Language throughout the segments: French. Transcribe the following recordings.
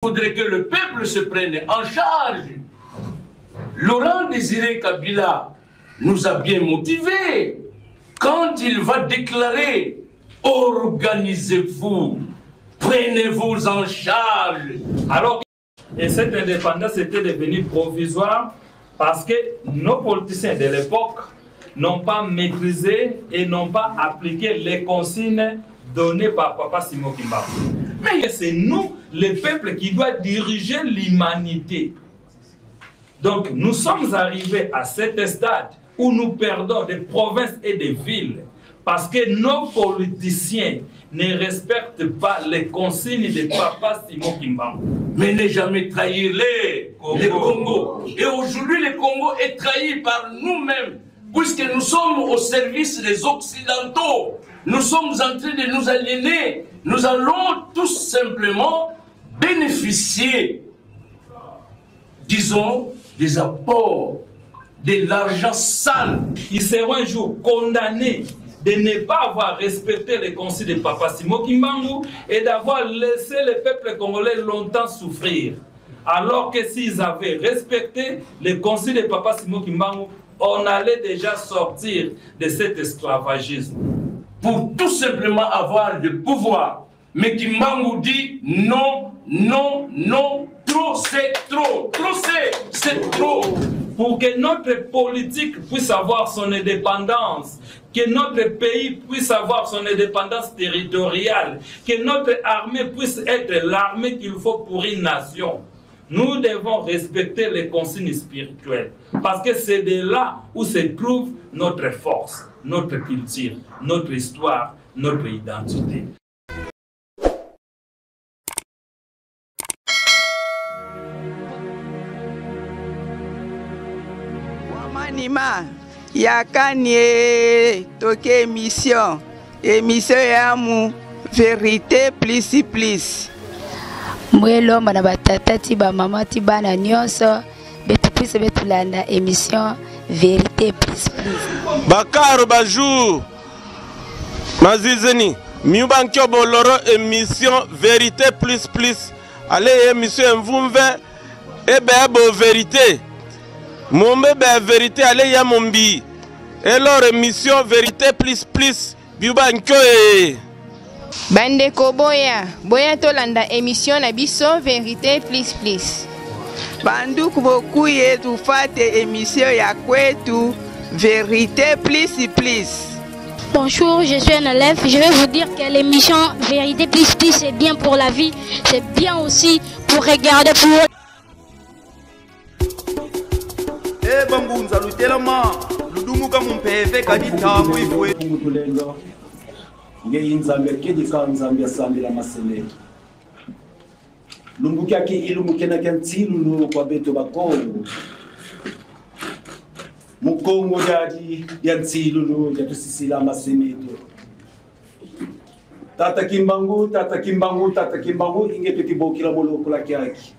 Il faudrait que le peuple se prenne en charge. Laurent Désiré Kabila nous a bien motivés quand il va déclarer « Organisez-vous, prenez-vous en charge ». Alors, et cette indépendance était devenue provisoire parce que nos politiciens de l'époque n'ont pas maîtrisé et n'ont pas appliqué les consignes données par Papa Simon Kimbangu. Mais c'est nous, le peuple, qui doit diriger l'humanité. Donc, nous sommes arrivés à cet stade où nous perdons des provinces et des villes parce que nos politiciens ne respectent pas les consignes de Papa Simon Kimbangu. Mais ne jamais trahir les Congo. Et aujourd'hui, le Congo est trahi par nous-mêmes, puisque nous sommes au service des Occidentaux. Nous sommes en train de nous aliéner. Nous allons tout simplement bénéficier, disons, des apports, de l'argent sale. Ils seront un jour condamnés de ne pas avoir respecté les consignes de Papa Simon Kimbangu et d'avoir laissé le peuple congolais longtemps souffrir. Alors que s'ils avaient respecté les consignes de Papa Simon Kimbangu, on allait déjà sortir de cet esclavagisme. Pour tout simplement avoir le pouvoir. Mais Kimbangu dit non, non, non, trop c'est trop, trop c'est trop. Pour que notre politique puisse avoir son indépendance, que notre pays puisse avoir son indépendance territoriale, que notre armée puisse être l'armée qu'il faut pour une nation. Nous devons respecter les consignes spirituelles, parce que c'est de là où se trouve notre force, notre culture, notre histoire, notre identité. Manima, yakanye toke émission yamu vérité plus. Mwelo mana batata ti ba mama ti bana nyonso betu plus betulanda émission vérité plus. Bakaro bajou mazizeni miubankyo boloro émission vérité plus. Allez émission mvumve ebe vérité. Mon bébé vérité allez ya mombi. Et leur émission vérité plus biubankyo Bande ko boya tolanda émission na biso vérité plus. Bandu kuboku yetu fate émission ya kwetu vérité plus. Bonjour, je suis un élève. Je vais vous dire que l'émission vérité plus c'est bien pour la vie, c'est bien aussi pour regarder pour. Bangunza lutelama ludumuka mumpeve kaditamu ifwe mutulenga ngeyinzambe kedika nzambe asambira masele lumbuki aki ilumukena kantsilu kwa beto bakongo mukongo jadi yantsilu jatusisila masemeto tata kimbangu ingepeti bokila moloko la kyaki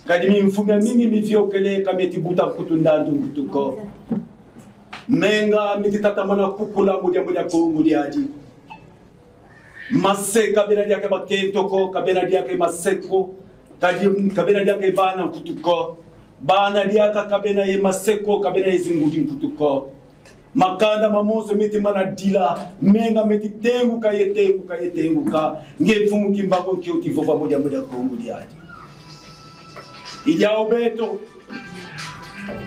kadimi mfumya mimi mivyokele kameti buta kutundandu kutuko menga mititata mana kukula mudia kongu diaji mase kabela diake bakentoko kabela diake maseko kabela diake bana kutuko bana diaka kabela ye maseko kabela ye zingudi kutuko makanda mamoso miti mana dila menga miti tengu kayetengu ngefumu Kimbangu kiotivoba mudia kongu diaji Ijao beto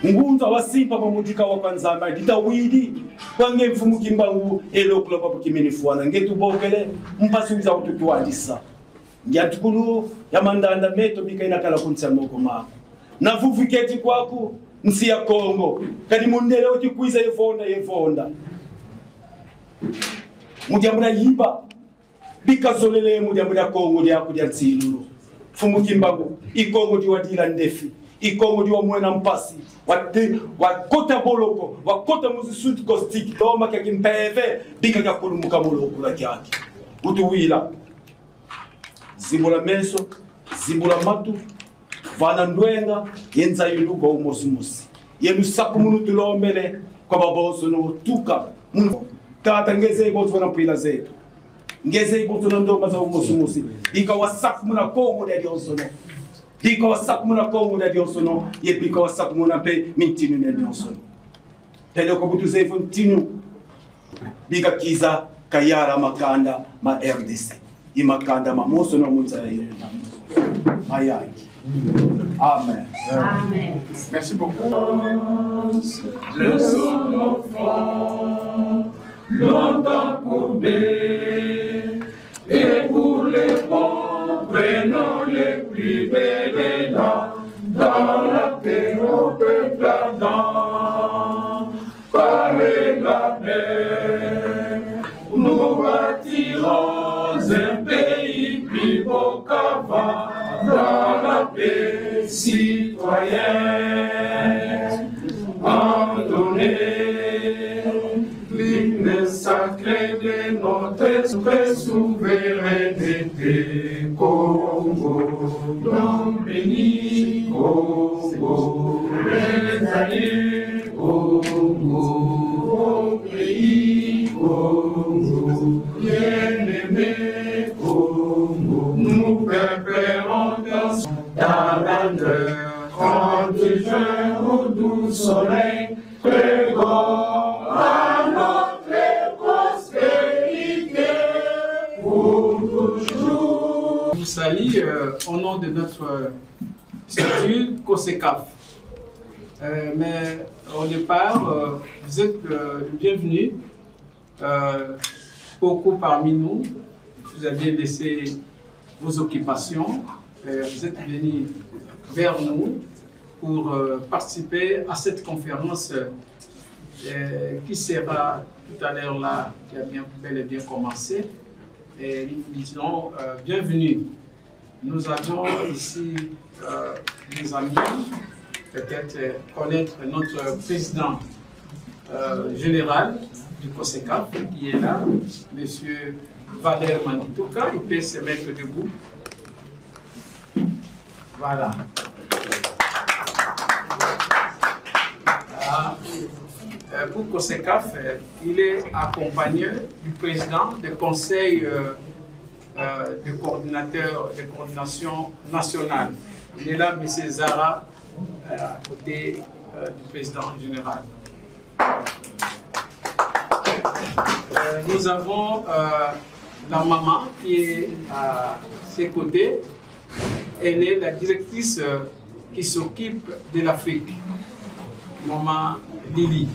ngunza wasimpa mamudika wakanzama ditawidi kwange mfumu Kimbangu elokula papo kimenifuana ngetu bokele mpasubiza ututuadisa ngiatukulu ya mandanda meto bikaina kala kunsa moko mako na vuviketi kwako nsi ya Kongo kadi mundele otikuiza yevonda mujamura yiba bikazolele mujamura Kongo lyako lya tsilulu Fumu Kimbangu ikongo diwa dila ndefi ikongo diwa mwena mpasi wakota boloko wakota muzisuti kostiki doma kia kimpeve bika kia kulumuka boloko la kiaki utuwila zibula meso zibula matu vana ndwenga yenza yuluga umosimusi yenu sapu munu tulombele kwa baboso no tuka tata ngeze gozo wana mpila zetu ngeze iboto ndo maza umususi ikawasaku muna kongo de dionsono ikawasaku muna kongo de dionsono yepi ikawasaku muna pe mintinu de dionsono tele ko butu zefu ntinu biga kiza kayara makanda ma RDC imakanda mamoso no munza ile ayai. Amen. Amen. Merci beaucoup. Le son enfant, longtemps courbé, et pour les bons, prenons les plus belles dans la paix au peuple ardent. Par la paix, nous bâtirons un pays plus beau qu'avant. Dans la paix citoyenne, en donner l'hymne sacré de notre souveraineté. Congo, nom béni, Congo, les alliés, Congo, au pays, Congo, bien-aimé, Congo, nous peuplerons ta grandeur, 30 juin au doux soleil, pregons à notre prospérité pour toujours. Je vous salue au nom de notre statut COSECAF. Mais au départ, vous êtes bienvenus. Beaucoup parmi nous, vous avez laissé vos occupations. Vous êtes venus vers nous pour participer à cette conférence qui sera tout à l'heure là, qui a bel et bien commencé. Et nous disons bienvenue. Nous avons ici des amis, peut-être connaître notre président général du COSECAF qui est là, M. Valère Manditouka. Il peut se mettre debout. Voilà. Pour COSECAF, il est accompagné du président du conseil de coordination nationale. Il est là, M. Zara, à côté du président général. Nous avons la maman qui est à ses côtés. Elle est la directrice qui s'occupe de l'Afrique, Maman Lili.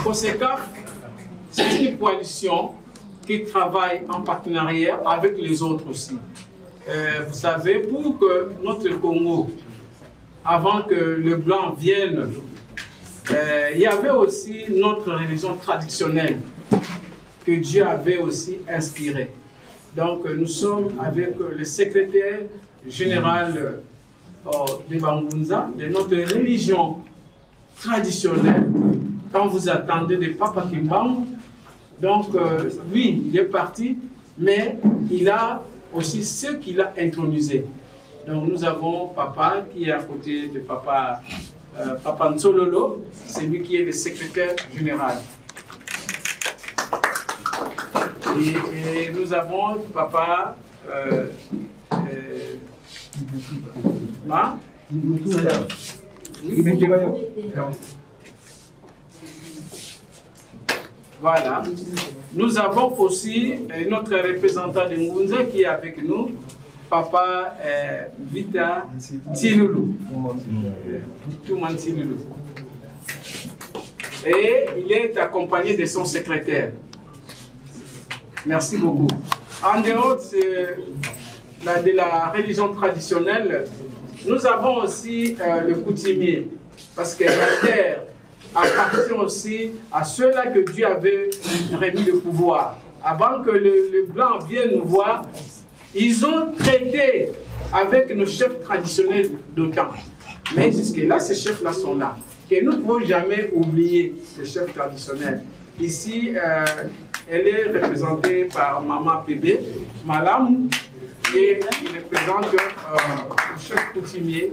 COSECAF, c'est une coalition qui travaille en partenariat avec les autres aussi. Vous savez, pour que notre Congo, avant que le blanc vienne, il y avait aussi notre religion traditionnelle que Dieu avait aussi inspirée. Donc nous sommes avec le secrétaire général de Bangunza, de notre religion traditionnelle. Quand vous attendez de Papa Kimbang, donc lui, il est parti, mais il a aussi ce qu'il a intronisé. Donc nous avons Papa qui est à côté de Papa Nsololo, c'est lui qui est le secrétaire général. Et nous avons Papa voilà. Nous avons aussi notre représentant de Ngunza qui est avec nous, Papa Vita Tilulu. Et il est accompagné de son secrétaire. Merci beaucoup. En dehors de la religion traditionnelle, nous avons aussi le coutumier, parce que la terre appartient aussi à ceux-là que Dieu avait remis le pouvoir. Avant que le blanc vienne nous voir, ils ont traité avec nos chefs traditionnels d'OTAN. Mais jusque-là, ces chefs-là sont là. Et nous ne pouvons jamais oublier ces chefs traditionnels. Ici, elle est représentée par Maman Bébé, Malam, et il représente le chef coutumier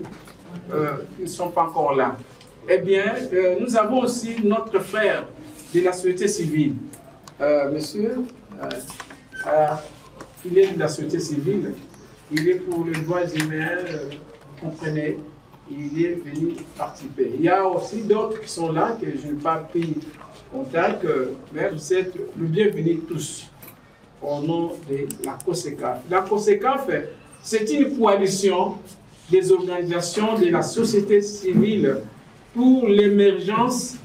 qui ne sont pas encore là. Eh bien, nous avons aussi notre frère de la société civile. Monsieur, il est de la société civile, il est pour les droits humains, vous comprenez, il est venu participer. Il y a aussi d'autres qui sont là, que je n'ai pas pris contact, mais vous êtes le bienvenu tous, au nom de la COSECAF. La COSECAF, c'est une coalition des organisations de la société civile pour l'émergence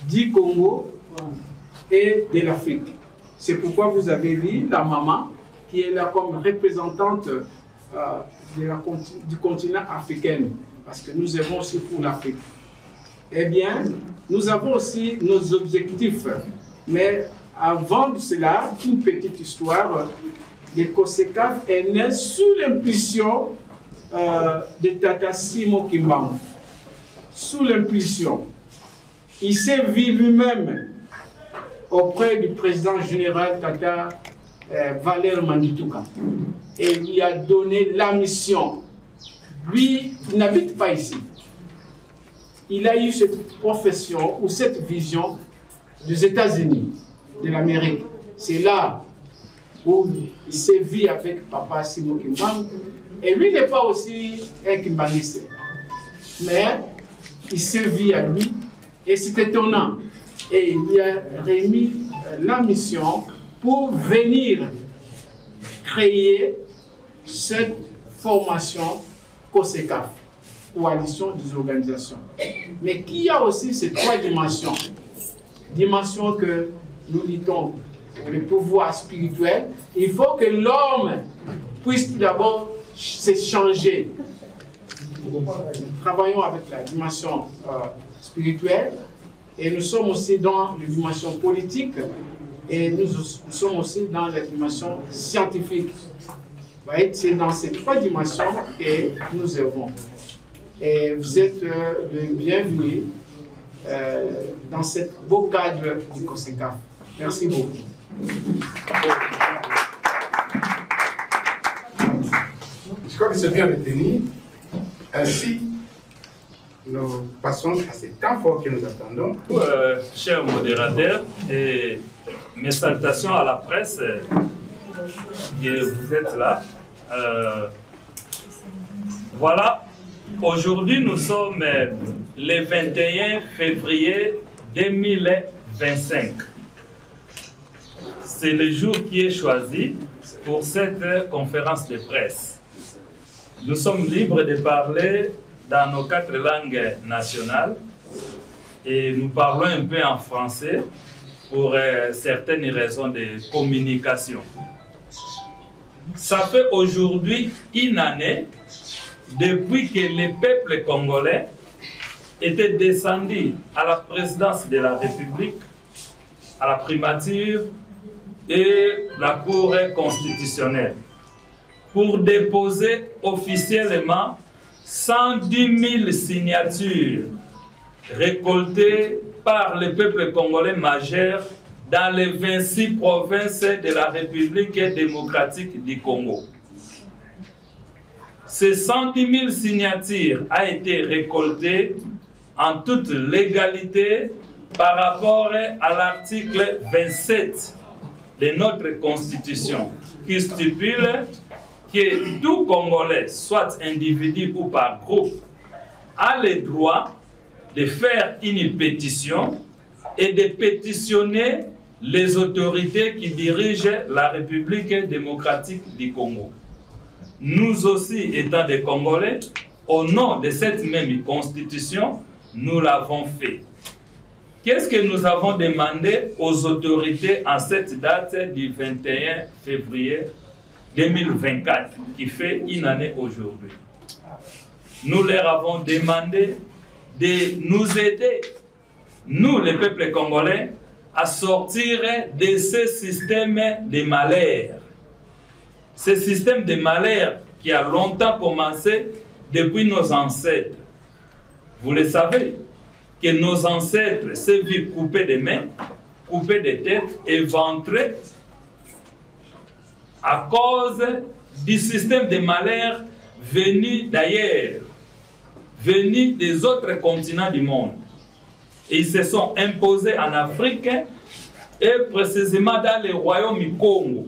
du Congo et de l'Afrique. C'est pourquoi vous avez vu la maman qui est là comme représentante du continent africain, parce que nous avons aussi pour l'Afrique. Eh bien, nous avons aussi nos objectifs, mais avant de cela, une petite histoire. Le COSECAF est né sous l'impulsion de Tata Simo Kimbangu. Sous l'impulsion. Il s'est vu lui-même auprès du président général Tata Valère Mangituka. Et il lui a donné la mission. Lui, il n'habite pas ici. Il a eu cette profession ou cette vision des États-Unis, de l'Amérique. C'est là où il s'est vu avec Papa Simo Kimbangu. Et lui n'est pas aussi un Kimbanguiste. Mais il s'est vu à lui et c'est étonnant. Et il lui a remis la mission pour venir créer cette formation COSECAF, coalition des organisations. Mais qui a aussi ces trois dimensions. Dimension que nous dit-on pour le pouvoir spirituel. Il faut que l'homme puisse d'abord se changer. Nous travaillons avec la dimension spirituelle et nous sommes aussi dans la dimension politique et nous sommes aussi dans la dimension scientifique. C'est dans ces trois dimensions que nous œuvrons. Et vous êtes le bienvenu dans ce beau cadre du COSECAF. Merci beaucoup. Je crois que c'est bien retenu. Ainsi, nous passons à ce temps fort que nous attendons. Cher modérateur, et mes salutations à la presse, que vous êtes là. Voilà, aujourd'hui nous sommes le 21 février 2025. C'est le jour qui est choisi pour cette conférence de presse. Nous sommes libres de parler dans nos 4 langues nationales et nous parlons un peu en français pour certaines raisons de communication. Ça fait aujourd'hui une année depuis que le peuple congolais était descendu à la présidence de la République, à la primature et la Cour constitutionnelle pour déposer officiellement 110 000 signatures récoltées par le peuple congolais majeur dans les 26 provinces de la République démocratique du Congo. Ces 110 000 signatures ont été récoltées en toute légalité par rapport à l'article 27 de notre Constitution, qui stipule que tout Congolais, soit individu ou par groupe, a le droit de faire une pétition et de pétitionner les autorités qui dirigent la République démocratique du Congo. Nous aussi, étant des Congolais, au nom de cette même Constitution, nous l'avons fait. Qu'est-ce que nous avons demandé aux autorités en cette date du 21 février 2024, qui fait une année aujourd'hui? Nous leur avons demandé de nous aider, nous, le peuple congolais, à sortir de ce système de malheur. Ce système de malheur qui a longtemps commencé depuis nos ancêtres. Vous le savez, que nos ancêtres s'est vu couper des mains, couper des têtes, éventrés à cause du système de malheur venu d'ailleurs, venu des autres continents du monde. Ils se sont imposés en Afrique et précisément dans le royaume du Congo,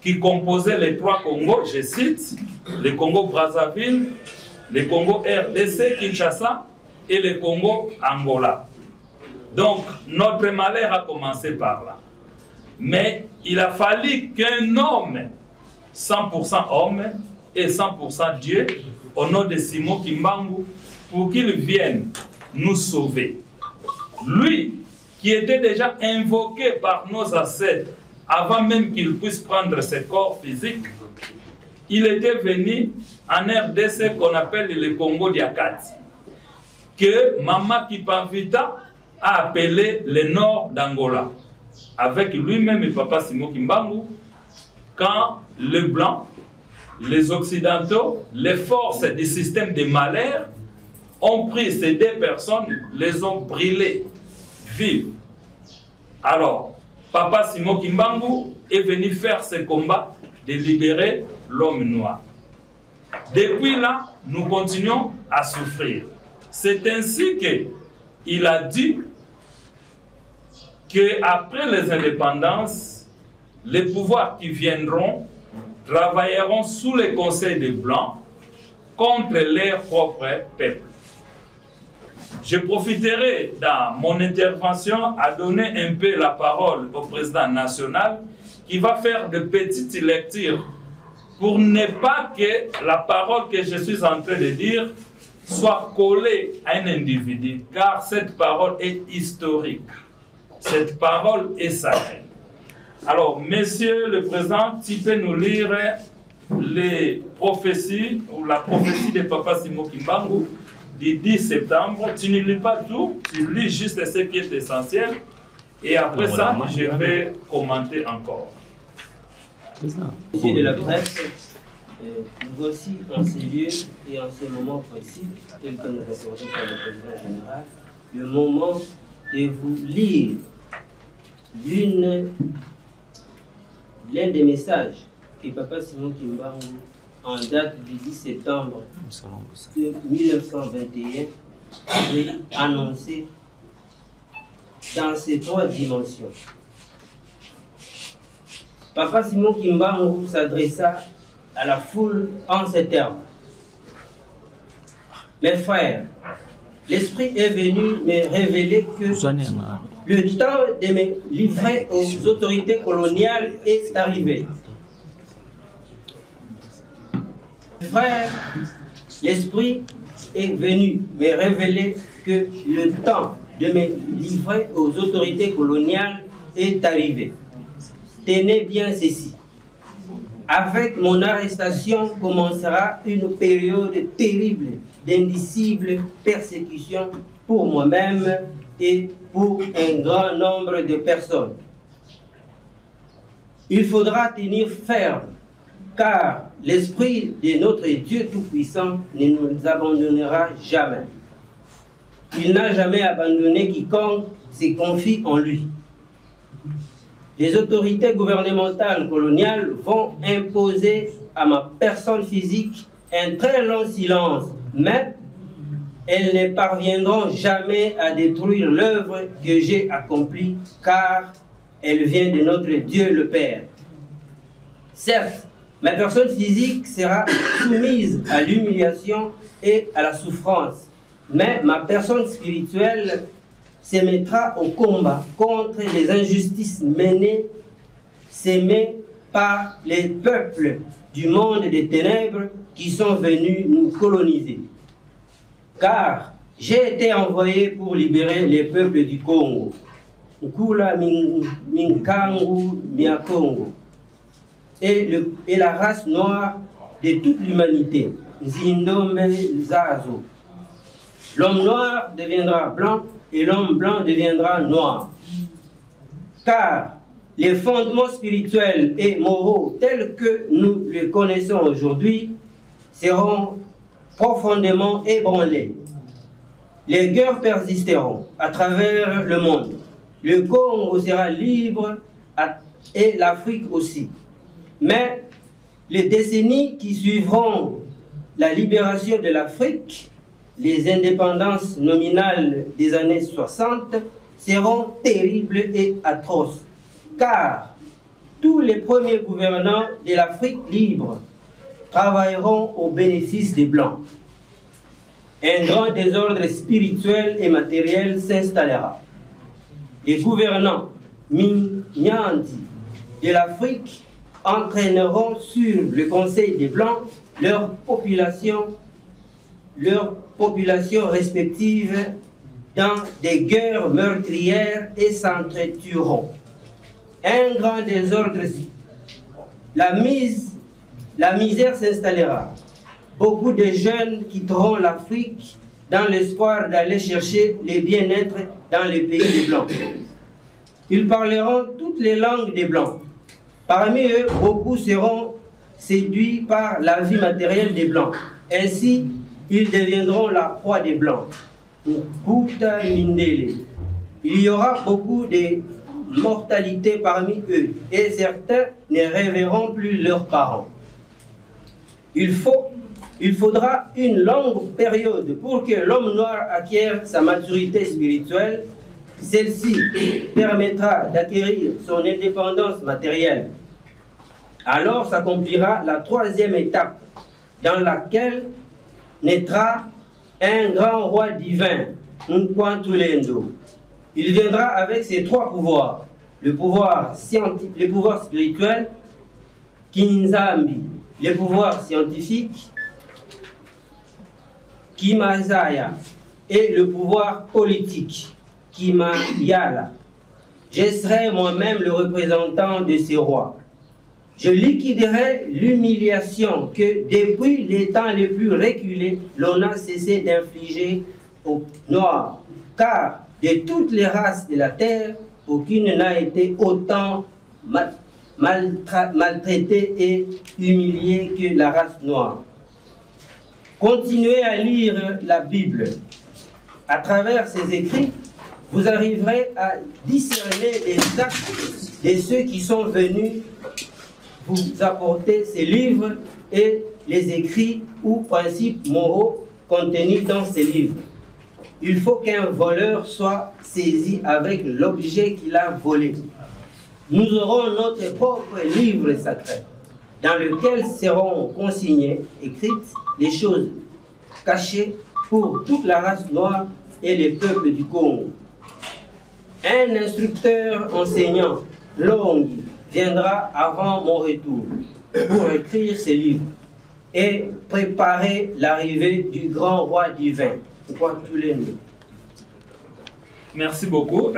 qui composait les 3 Congos, je cite, le Congo-Brazzaville, le Congo RDC, Kinshasa, et le Congo Angola. Donc, notre malheur a commencé par là. Mais il a fallu qu'un homme, 100% homme et 100% Dieu, au nom de Simon Kimbangu, pour qu'il vienne nous sauver. Lui, qui était déjà invoqué par nos ancêtres, avant même qu'il puisse prendre ses corps physiques, il était venu en RDC qu'on appelle le Congo d'Akati, que Mama Kipavita a appelé le nord d'Angola, avec lui-même et Papa Simon Kimbangu, quand les Blancs, les Occidentaux, les forces du système de malheur ont pris ces 2 personnes, les ont brûlées vives. Alors, Papa Simon Kimbangu est venu faire ce combat de libérer l'homme noir. Depuis là, nous continuons à souffrir. C'est ainsi qu'il a dit qu'après les indépendances, les pouvoirs qui viendront travailleront sous le conseil des Blancs contre leur propre peuple. Je profiterai dans mon intervention à donner un peu la parole au président national qui va faire de petites lectures pour ne pas que la parole que je suis en train de dire soit collée à un individu, car cette parole est historique. Cette parole est sacrée. Alors, Monsieur le Président, tu peux nous lire les prophéties, ou la prophétie de Papa Simon Kimbangu du 10 septembre. Tu ne lis pas tout, tu lis juste ce qui est essentiel. Et après ça, je vais commenter encore. Monsieur de la presse, nous voici en ces lieux et en ce moment précis, tel que nous accordons par le président général, le moment de vous lire l'un des messages que Papa Simon Kimbangu, en date du 10 septembre 1921, avait annoncé dans ces 3 dimensions. Papa Simon Kimbangu s'adressa à la foule en ces termes. Mes frères, l'Esprit est venu me révéler que le temps de me livrer aux autorités coloniales est arrivé. Frère, l'Esprit est venu me révéler que le temps de me livrer aux autorités coloniales est arrivé. Tenez bien ceci. Avec mon arrestation commencera une période terrible d'indicible persécution pour moi-même et pour un grand nombre de personnes. Il faudra tenir ferme, car l'Esprit de notre Dieu Tout-Puissant ne nous abandonnera jamais. Il n'a jamais abandonné quiconque se confie en lui. Les autorités gouvernementales coloniales vont imposer à ma personne physique un très long silence, mais elles ne parviendront jamais à détruire l'œuvre que j'ai accomplie, car elle vient de notre Dieu le Père. Certes, ma personne physique sera soumise à l'humiliation et à la souffrance, mais ma personne spirituelle se mettra au combat contre les injustices menées, sémées par les peuples du monde des ténèbres qui sont venus nous coloniser. Car j'ai été envoyé pour libérer les peuples du Congo, Nkula Minkangu Miakongo, et la race noire de toute l'humanité, Nzindombe Zazo. L'homme noir deviendra blanc et l'homme blanc deviendra noir. Car les fondements spirituels et moraux tels que nous les connaissons aujourd'hui seront profondément ébranlés. Les guerres persisteront à travers le monde. Le Congo sera libre et l'Afrique aussi. Mais les décennies qui suivront la libération de l'Afrique les indépendances nominales des années 60 seront terribles et atroces, car tous les premiers gouvernants de l'Afrique libre travailleront au bénéfice des Blancs. Un grand désordre spirituel et matériel s'installera. Les gouvernants Minyandi de l'Afrique entraîneront sur le Conseil des Blancs leurs populations respectives dans des guerres meurtrières et s'entretueront. Un grand désordre, la misère s'installera. Beaucoup de jeunes quitteront l'Afrique dans l'espoir d'aller chercher le bien-être dans les pays des Blancs. Ils parleront toutes les langues des Blancs. Parmi eux, beaucoup seront séduits par la vie matérielle des Blancs. Ainsi, ils deviendront la proie des Blancs. Il y aura beaucoup de mortalité parmi eux, et certains ne reverront plus leurs parents. Il faudra une longue période pour que l'homme noir acquiert sa maturité spirituelle. Celle-ci permettra d'acquérir son indépendance matérielle. Alors s'accomplira la troisième étape, dans laquelle naîtra un grand roi divin, Nkwantulendo. Il viendra avec ses trois pouvoirs: le pouvoir spirituel, Kinzambi, le pouvoir scientifique, Kimazaya, et le pouvoir politique, Kimayala. Je serai moi-même le représentant de ces rois. Je liquiderai l'humiliation que, depuis les temps les plus reculés, l'on a cessé d'infliger aux Noirs, car de toutes les races de la terre, aucune n'a été autant maltraitée et humiliée que la race noire. Continuez à lire la Bible. À travers ces écrits, vous arriverez à discerner les actes de ceux qui sont venus vous apporter ces livres et les écrits ou principes moraux contenus dans ces livres. Il faut qu'un voleur soit saisi avec l'objet qu'il a volé. Nous aurons notre propre livre sacré, dans lequel seront consignées, écrites, les choses cachées pour toute la race noire et les peuples du Congo. Un instructeur enseignant, Longi, viendra avant mon retour pour écrire ces livres et préparer l'arrivée du grand roi divin. Merci beaucoup.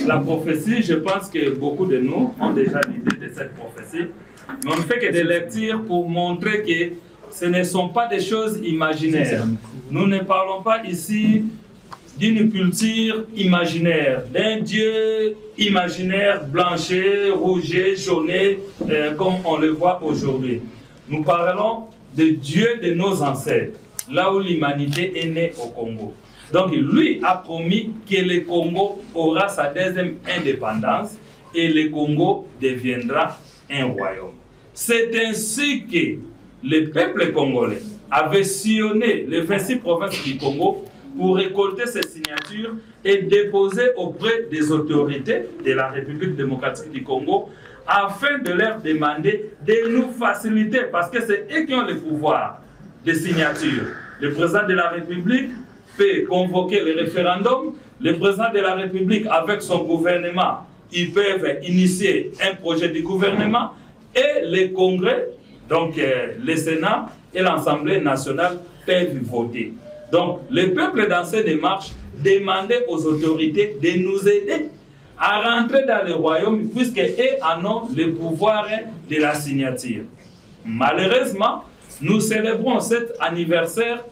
La prophétie, je pense que beaucoup de nous ont déjà l'idée de cette prophétie, mais on ne fait que des lectures pour montrer que ce ne sont pas des choses imaginaires. Nous ne parlons pas ici d'une culture imaginaire, d'un Dieu imaginaire, blanché, rouge, jauné, comme on le voit aujourd'hui. Nous parlons de Dieu de nos ancêtres, là où l'humanité est née au Congo. Donc lui a promis que le Congo aura sa deuxième indépendance et le Congo deviendra un royaume. C'est ainsi que le peuple congolais avait sillonné les 26 provinces du Congo pour récolter ces signatures et déposer auprès des autorités de la République démocratique du Congo afin de leur demander de nous faciliter, parce que c'est eux qui ont le pouvoir de signature. Le président de la République peut convoquer le référendum, le président de la République avec son gouvernement, ils peuvent initier un projet du gouvernement et le Congrès, donc le Sénat et l'Assemblée nationale peuvent voter. Donc le peuple dans ces démarches demandait aux autorités de nous aider à rentrer dans le royaume puisqu'ils en ont le pouvoir de la signature. Malheureusement, nous célébrons cet anniversaire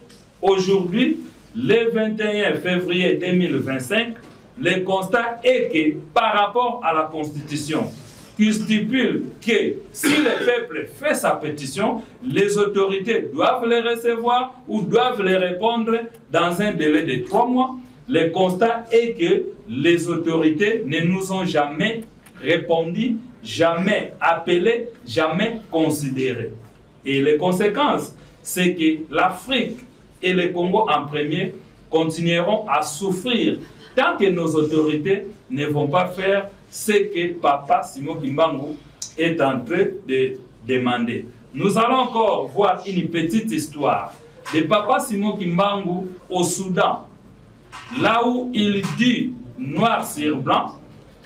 aujourd'hui, le 21 février 2025. Le constat est que par rapport à la Constitution, qui stipule que si le peuple fait sa pétition, les autorités doivent les recevoir ou doivent les répondre dans un délai de 3 mois. Le constat est que les autorités ne nous ont jamais répondu, jamais appelé, jamais considéré. Et les conséquences, c'est que l'Afrique et le Congo en premier continueront à souffrir tant que nos autorités ne vont pas faire ce que Papa Simon Kimbangu est en train de demander. Nous allons encore voir une petite histoire de Papa Simon Kimbangu au Soudan, là où il dit noir sur blanc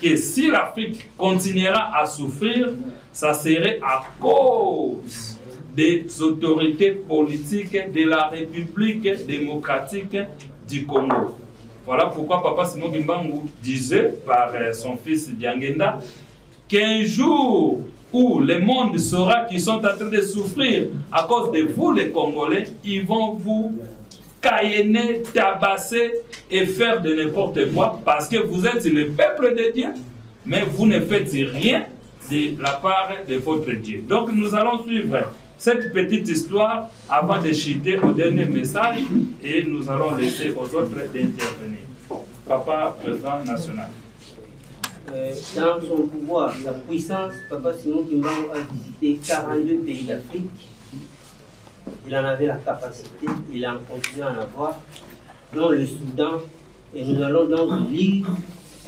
que si l'Afrique continuera à souffrir, ça serait à cause des autorités politiques de la République démocratique du Congo. Voilà pourquoi Papa Simon Kimbangu disait par son fils Diangenda qu'un jour où le monde saura qu'ils sont en train de souffrir à cause de vous les Congolais, ils vont vous caïenner, tabasser et faire de n'importe quoi parce que vous êtes le peuple de Dieu, mais vous ne faites rien de la part de votre Dieu. Donc nous allons suivre cette petite histoire avant de chuter au dernier message et nous allons laisser aux autres d'intervenir. Papa, président national. Dans son pouvoir, la puissance, Papa Simon Kimbangu a visité 42 pays d'Afrique. Il en avait la capacité, il en continue à en avoir, dont le Soudan. Et nous allons donc lire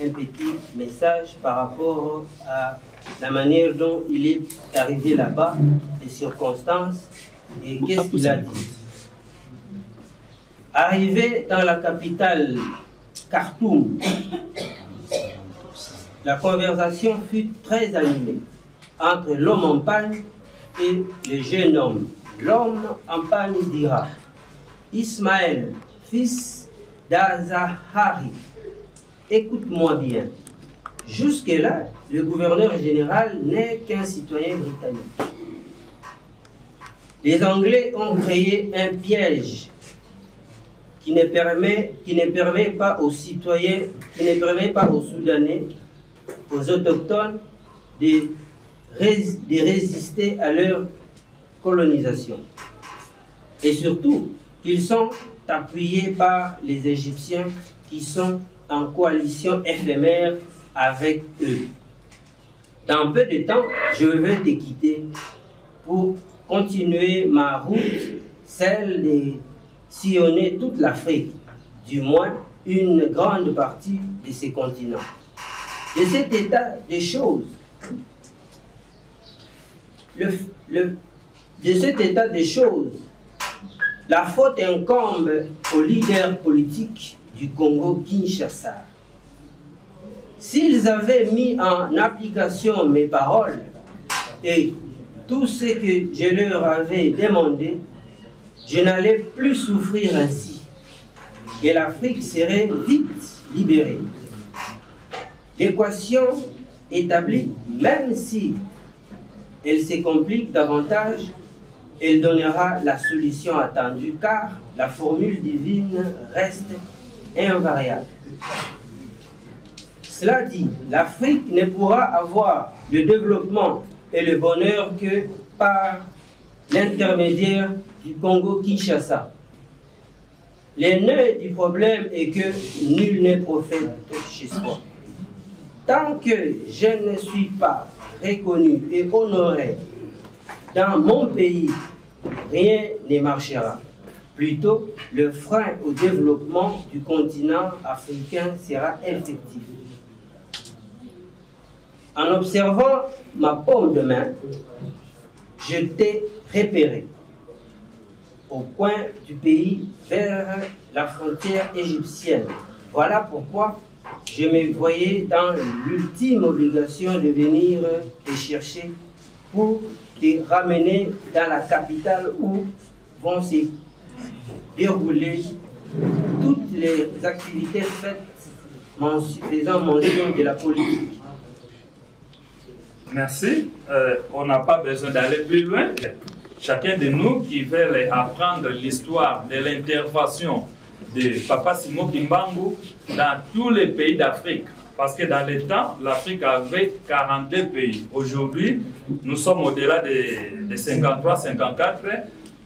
un petit message par rapport à la manière dont il est arrivé là-bas, les circonstances, et qu'est-ce qu'il a dit. Arrivé dans la capitale Khartoum, la conversation fut très animée entre l'homme en panne et le jeune homme. L'homme en panne dira: Ismaël, fils d'Azahari, écoute-moi bien. Jusque-là, le gouverneur général n'est qu'un citoyen britannique. Les Anglais ont créé un piège qui ne permet pas aux citoyens, qui ne permet pas aux Soudanais, aux autochtones de résister à leur colonisation. Et surtout, ils sont appuyés par les Égyptiens qui sont en coalition éphémère avec eux. Dans peu de temps, je vais te quitter pour continuer ma route, celle de sillonner toute l'Afrique, du moins une grande partie de ces continents. De cet état des choses, la faute incombe aux leaders politiques du Congo Kinshasa. S'ils avaient mis en application mes paroles et tout ce que je leur avais demandé, je n'allais plus souffrir ainsi et l'Afrique serait vite libérée. L'équation établie, même si elle se complique davantage, elle donnera la solution attendue car la formule divine reste invariable. Cela dit, l'Afrique ne pourra avoir le développement et le bonheur que par l'intermédiaire du Congo-Kinshasa. Le nœud du problème est que nul n'est prophète chez soi. Tant que je ne suis pas reconnu et honoré dans mon pays, rien ne marchera. Plutôt, le frein au développement du continent africain sera effectif. En observant ma paume de main, je t'ai repéré au coin du pays vers la frontière égyptienne. Voilà pourquoi je me voyais dans l'ultime obligation de venir te chercher pour te ramener dans la capitale où vont se dérouler toutes les activités faites faisant mention de la politique. Merci. On n'a pas besoin d'aller plus loin. Chacun de nous qui veut apprendre l'histoire de l'intervention de Papa Simon Kimbangu dans tous les pays d'Afrique. Parce que dans le temps, l'Afrique avait 42 pays. Aujourd'hui, nous sommes au-delà de 53, 54,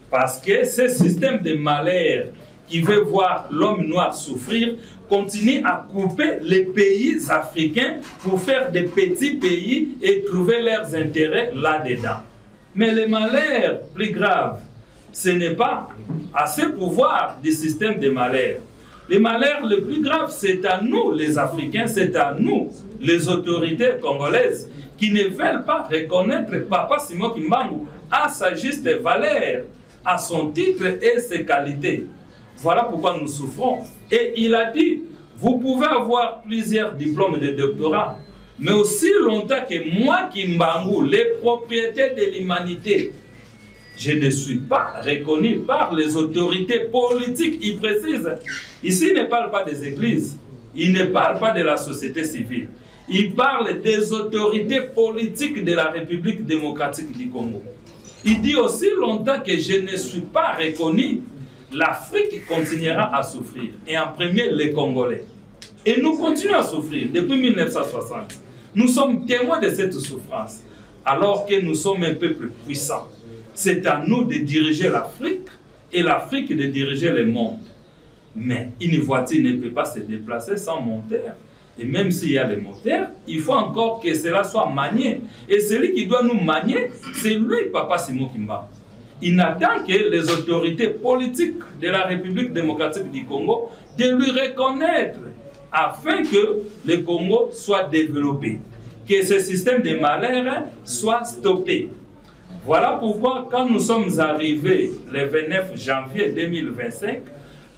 parce que ce système de malheur qui veut voir l'homme noir souffrir continue à couper les pays africains pour faire des petits pays et trouver leurs intérêts là-dedans. Mais le malheur plus grave ce n'est pas à ce pouvoir du système des malheurs. Les malheurs les plus graves, c'est à nous les Africains, c'est à nous les autorités congolaises qui ne veulent pas reconnaître Papa Simon Kimbangu à sa juste valeur, à son titre et ses qualités. Voilà pourquoi nous souffrons. Et il a dit, vous pouvez avoir plusieurs diplômes de doctorat, mais aussi longtemps que moi, Kimbangu, les propriétés de l'humanité, je ne suis pas reconnu par les autorités politiques. Il précise, ici il ne parle pas des églises, il ne parle pas de la société civile, il parle des autorités politiques de la République démocratique du Congo. Il dit aussi longtemps que je ne suis pas reconnu, l'Afrique continuera à souffrir, et en premier les Congolais. Et nous continuons à souffrir depuis 1960. Nous sommes témoins de cette souffrance, alors que nous sommes un peuple puissant. C'est à nous de diriger l'Afrique et l'Afrique de diriger le monde. Mais une voiture ne peut pas se déplacer sans moteur. Et même s'il y a les moteurs, il faut encore que cela soit manié. Et celui qui doit nous manier, c'est lui, Papa Simon Kimbangu. Il n'attend que les autorités politiques de la République démocratique du Congo de lui reconnaître afin que le Congo soit développé, que ce système de malheur soit stoppé. Voilà pourquoi, quand nous sommes arrivés le 29 janvier 2025,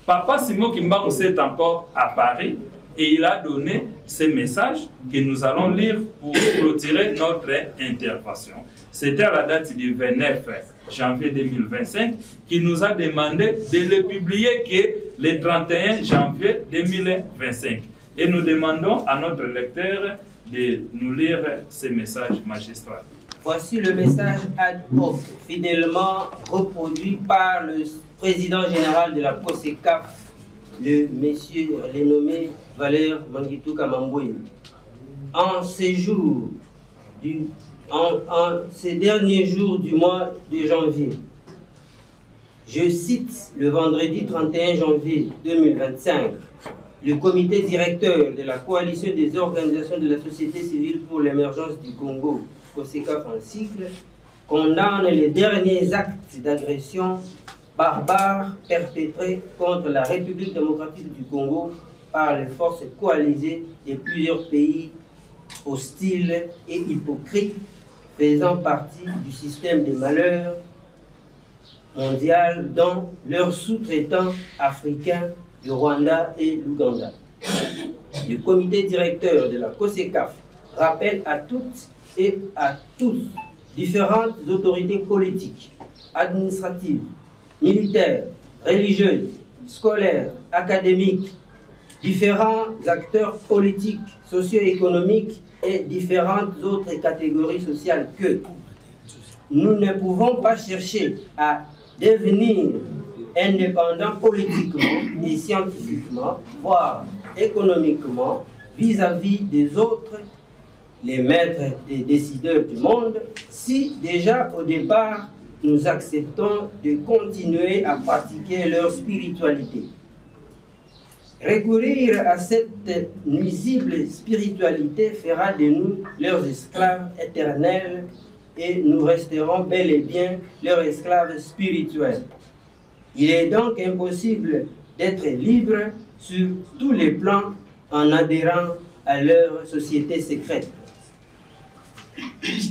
Papa Simon Kimbangu s'est encore à Paris et il a donné ce message que nous allons lire pour clôturer notre intervention. C'était à la date du 29 janvier 2025 qu'il nous a demandé de le publier que le 31 janvier 2025. Et nous demandons à notre lecteur de nous lire ce message magistral. Voici le message ad hoc, fidèlement reproduit par le président général de la COSECAF, le monsieur nommé Valère Mangitou Kamamboué. En ces derniers jours du mois de janvier, je cite le vendredi 31 janvier 2025, le comité directeur de la coalition des organisations de la société civile pour l'émergence du Congo, COSECAF en cycle, condamne les derniers actes d'agression barbare perpétrés contre la République démocratique du Congo par les forces coalisées de plusieurs pays hostiles et hypocrites faisant partie du système des malheurs mondial, dont leurs sous-traitants africains, le Rwanda et l'Ouganda. Le comité directeur de la COSECAF rappelle à toutes et à tous différentes autorités politiques, administratives, militaires, religieuses, scolaires, académiques, différents acteurs politiques, socio-économiques et différentes autres catégories sociales que nous ne pouvons pas chercher à devenir indépendants politiquement et scientifiquement, voire économiquement, vis-à-vis des autres, les maîtres et décideurs du monde, si déjà au départ nous acceptons de continuer à pratiquer leur spiritualité. Recourir à cette nuisible spiritualité fera de nous leurs esclaves éternels et nous resterons bel et bien leurs esclaves spirituels. Il est donc impossible d'être libre sur tous les plans en adhérant à leur société secrète.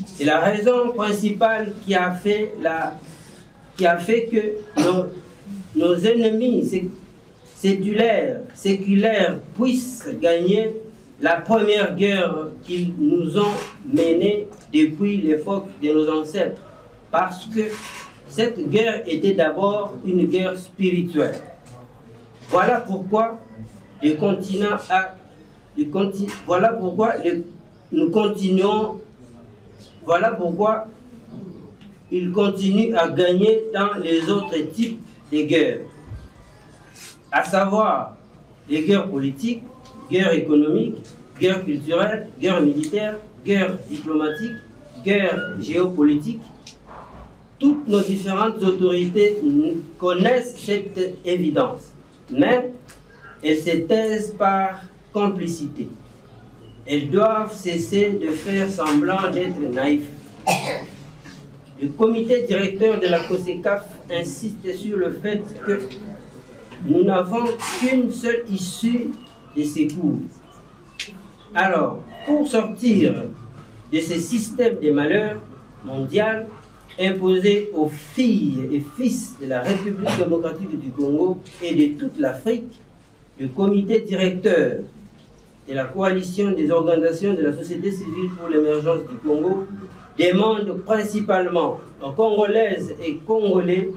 C'est la raison principale qui a fait que nos ennemis séculaires puissent gagner la première guerre qu'ils nous ont menée depuis l'époque de nos ancêtres. Parce que cette guerre était d'abord une guerre spirituelle. Voilà pourquoi ils continuent à gagner dans les autres types de guerres, à savoir les guerres politiques, guerres économiques, guerres culturelles, guerres militaires, guerres diplomatiques, guerres géopolitiques. Toutes nos différentes autorités connaissent cette évidence, mais elles se taisent par complicité. Elles doivent cesser de faire semblant d'être naïfs. le comité directeur de la COSECAF insiste sur le fait que nous n'avons qu'une seule issue de ces cours. Alors, pour sortir de ce système de malheur mondial imposé aux filles et fils de la République démocratique du Congo et de toute l'Afrique, le comité directeur de la coalition des organisations de la société civile pour l'émergence du Congo demande principalement aux Congolaises et Congolais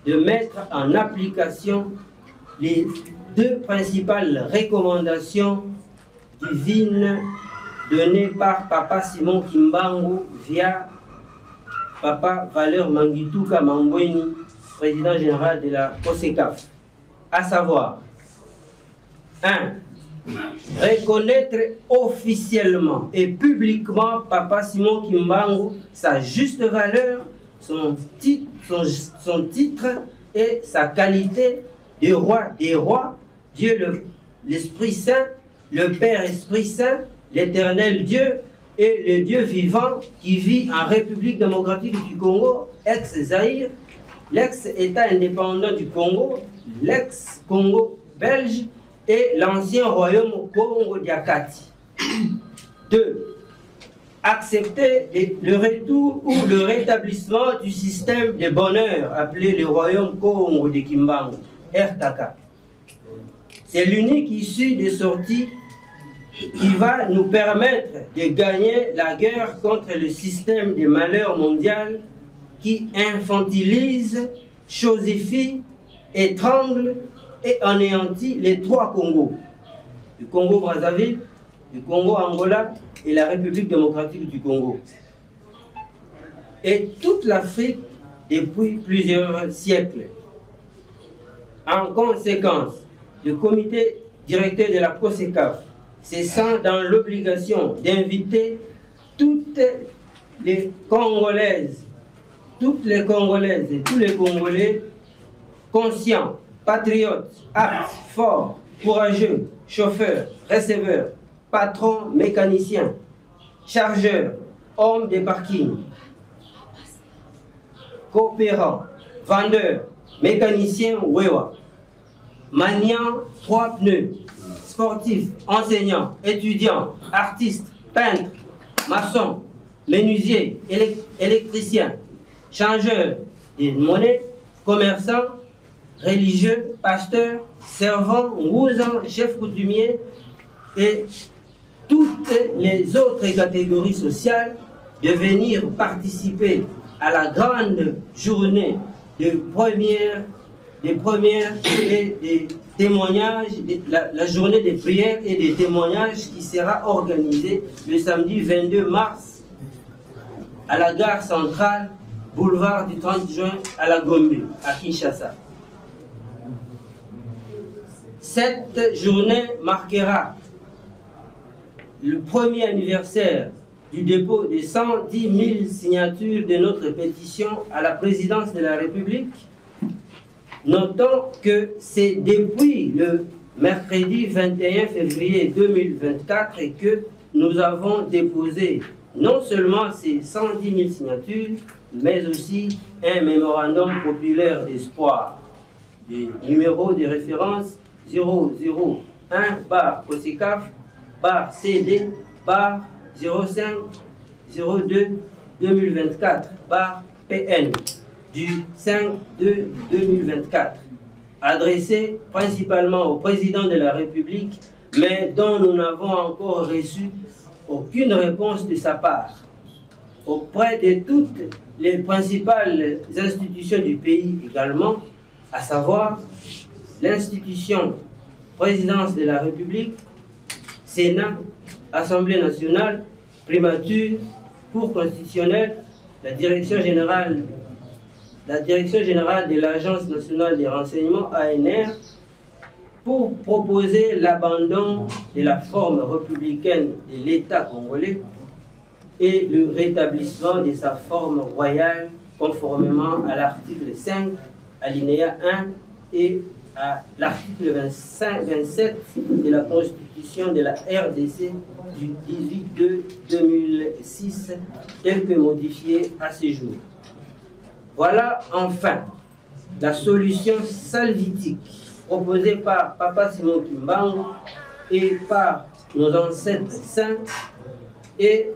de mettre en application les deux principales recommandations divines données par Papa Simon Kimbangu via Papa Valeur Mangituka Mambweni, président général de la COSECAF, à savoir 1. Reconnaître officiellement et publiquement Papa Simon Kimbangu sa juste valeur, son titre et sa qualité de roi des rois, Dieu l'Esprit Saint, le Père Esprit Saint, l'éternel Dieu et le Dieu vivant qui vit en République démocratique du Congo, ex-Zaïre, l'ex-État indépendant du Congo, l'ex-Congo belge et l'ancien royaume Congo d'Akati. 2. Accepter le retour ou le rétablissement du système de bonheur appelé le royaume Congo de Kimbangu, RTK. C'est l'unique issue de sortie qui va nous permettre de gagner la guerre contre le système de malheur mondial qui infantilise, chosifie, étrangle et anéantit les trois Congos, le Congo-Brazzaville, le Congo-Angola et la République démocratique du Congo. Et toute l'Afrique depuis plusieurs siècles. En conséquence, le comité directeur de la COSECAF se sent dans l'obligation d'inviter toutes les Congolaises et tous les Congolais conscients, patriotes, aptes, forts, courageux, chauffeurs, receveurs, patrons, mécaniciens, chargeurs, hommes de parking, coopérants, vendeurs, mécaniciens Wewa, maniants 3 pneus, sportifs, enseignants, étudiants, artistes, peintres, maçons, menuisiers, électriciens, changeurs de monnaie, commerçants, religieux, pasteurs, servants, ngouzans, chefs coutumiers et toutes les autres catégories sociales de venir participer à la grande journée de première et des témoignages, la journée des prières et des témoignages qui sera organisée le samedi 22 mars à la gare centrale, boulevard du 30 juin à la Gombe, à Kinshasa. Cette journée marquera le premier anniversaire du dépôt de 110 000 signatures de notre pétition à la présidence de la République. Notons que c'est depuis le mercredi 21 février 2024 que nous avons déposé non seulement ces 110 000 signatures, mais aussi un mémorandum populaire d'espoir. Le numéro de référence 001-CD-05-02-2024-PN du 5/2/2024, adressé principalement au président de la République, mais dont nous n'avons encore reçu aucune réponse de sa part. Auprès de toutes les principales institutions du pays également, à savoir l'institution présidence de la République, Sénat, Assemblée nationale, primature, Cour constitutionnelle, la direction générale de l'Agence nationale des renseignements, ANR, pour proposer l'abandon de la forme républicaine de l'État congolais et le rétablissement de sa forme royale conformément à l'article 5, alinéa 1 et à l'article 27 de la Constitution de la RDC du 18/2/2006, tel que modifié à ce jour. Voilà enfin la solution salvitique proposée par Papa Simon Kimbangu et par nos ancêtres saints et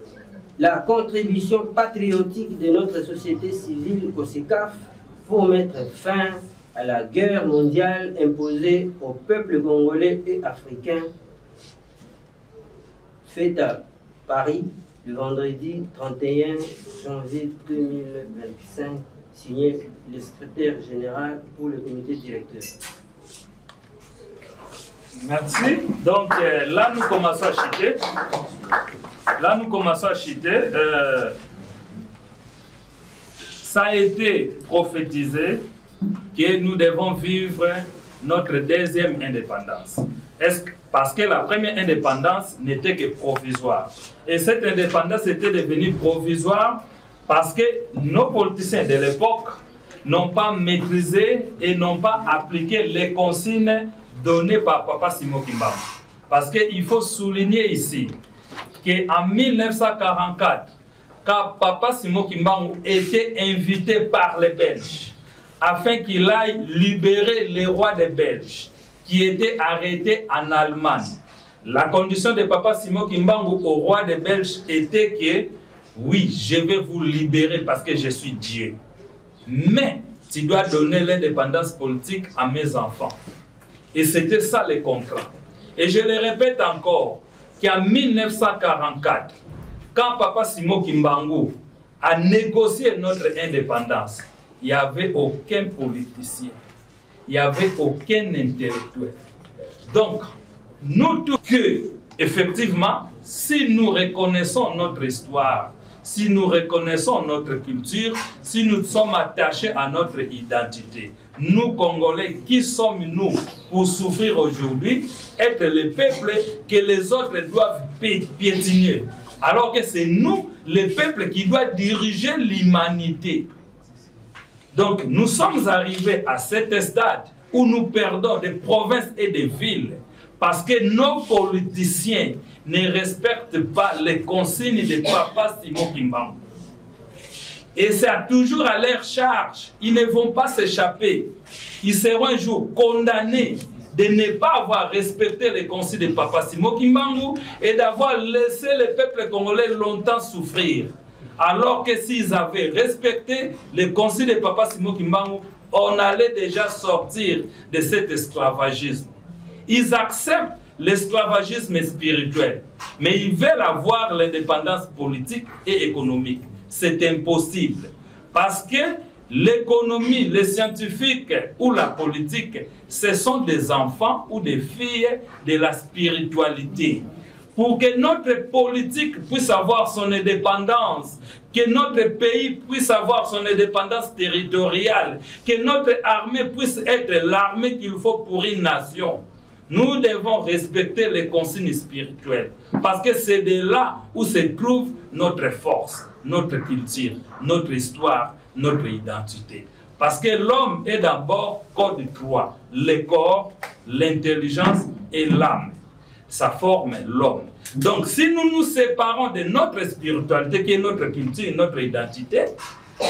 la contribution patriotique de notre société civile au CECAF pour mettre fin à la guerre mondiale imposée au peuple congolais et africain, faite à Paris le vendredi 31 janvier 2025, signé le secrétaire général pour le comité directeur. Merci. Donc là, nous commençons à chuter. Ça a été prophétisé que nous devons vivre notre deuxième indépendance. Parce que la première indépendance n'était que provisoire. Et cette indépendance était devenue provisoire parce que nos politiciens de l'époque n'ont pas maîtrisé et n'ont pas appliqué les consignes données par Papa Simon Kimbangu. Parce qu'il faut souligner ici qu'en 1944, quand Papa Simon Kimbangu était invité par les Belges afin qu'il aille libérer les rois des Belges qui étaient arrêtés en Allemagne, la condition de Papa Simon Kimbangu au roi des Belges était que oui, je vais vous libérer parce que je suis Dieu. Mais tu dois donner l'indépendance politique à mes enfants. Et c'était ça le contrat. Et je le répète encore, qu'en 1944, quand Papa Simon Kimbangu a négocié notre indépendance, il n'y avait aucun politicien, il n'y avait aucun intellectuel. Donc, nous tous que, effectivement, si nous reconnaissons notre histoire, si nous reconnaissons notre culture, si nous sommes attachés à notre identité, nous Congolais, qui sommes-nous pour souffrir aujourd'hui, être le peuple que les autres doivent piétiner, alors que c'est nous, le peuple, qui doit diriger l'humanité. Donc nous sommes arrivés à cet stade où nous perdons des provinces et des villes parce que nos politiciens ne respectent pas les consignes de Papa Simon Kimbangu. Et c'est toujours à leur charge. Ils ne vont pas s'échapper. Ils seront un jour condamnés de ne pas avoir respecté les consignes de Papa Simon Kimbangu et d'avoir laissé le peuple congolais longtemps souffrir. Alors que s'ils avaient respecté les consignes de Papa Simon Kimbangu, on allait déjà sortir de cet esclavagisme. Ils acceptent l'esclavagisme spirituel, mais ils veulent avoir l'indépendance politique et économique. C'est impossible. Parce que l'économie, les scientifiques ou la politique, ce sont des enfants ou des filles de la spiritualité. Pour que notre politique puisse avoir son indépendance, que notre pays puisse avoir son indépendance territoriale, que notre armée puisse être l'armée qu'il faut pour une nation, nous devons respecter les consignes spirituelles. Parce que c'est de là où se trouve notre force, notre culture, notre histoire, notre identité. Parce que l'homme est d'abord corps de trois, le corps, l'intelligence et l'âme. Ça forme l'homme. Donc si nous nous séparons de notre spiritualité, qui est notre culture, notre identité,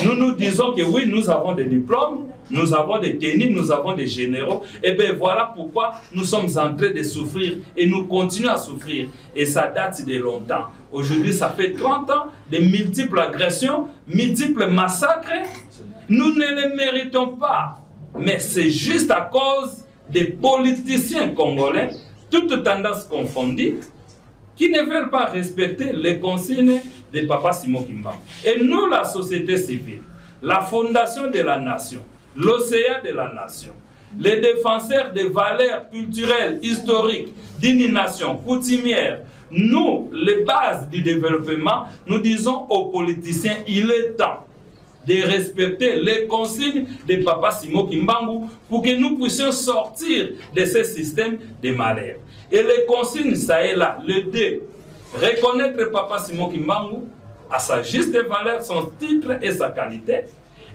nous nous disons que oui, nous avons des diplômes, nous avons des tennis, nous avons des généraux, et bien voilà pourquoi nous sommes en train de souffrir et nous continuons à souffrir. Et ça date de longtemps. Aujourd'hui, ça fait 30 ans de multiples agressions, multiples massacres. Nous ne les méritons pas. Mais c'est juste à cause des politiciens congolais, toutes tendances confondues, qui ne veulent pas respecter les consignes de Papa Simon Kimbangu. Et nous, la société civile, la fondation de la nation, l'océan de la nation, les défenseurs des valeurs culturelles, historiques, d'une nation coutumière, nous, les bases du développement, nous disons aux politiciens, il est temps de respecter les consignes de Papa Simon Kimbangu pour que nous puissions sortir de ce système de malheur. Et les consignes, ça est là, le 2, reconnaître Papa Simon Kimbangu à sa juste valeur, son titre et sa qualité,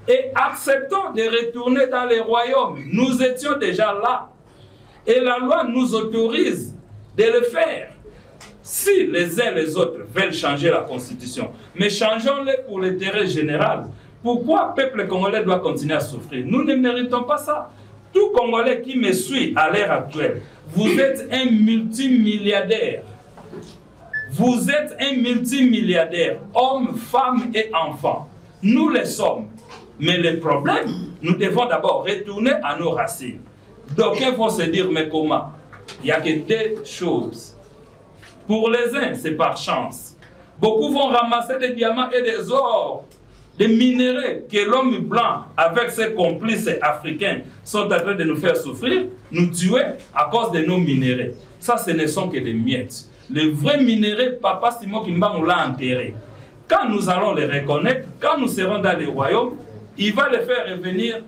et acceptons de retourner dans les royaumes. Nous étions déjà là, et la loi nous autorise de le faire. Si les uns et les autres veulent changer la constitution, mais changeons-les pour l'intérêt général, Pourquoi le peuple congolais doit continuer à souffrir? Nous ne méritons pas ça. Tout Congolais qui me suit à l'ère actuelle, vous êtes un multimilliardaire. Vous êtes un multimilliardaire, hommes, femmes et enfants. Nous le sommes. Mais le problème, nous devons d'abord retourner à nos racines. D'aucuns vont se dire, mais comment? Il n'y a que deux choses. Pour les uns, c'est par chance. Beaucoup vont ramasser des diamants et des ors, des minéraux que l'homme blanc, avec ses complices africains, sont en train de nous faire souffrir, nous tuer à cause de nos minéraux. Ça, ce ne sont que des miettes. Les vrais minéraux, Papa Simon Kimbangu l'a enterré. Quand nous allons les reconnaître, quand nous serons dans les royaumes, il va les faire revenir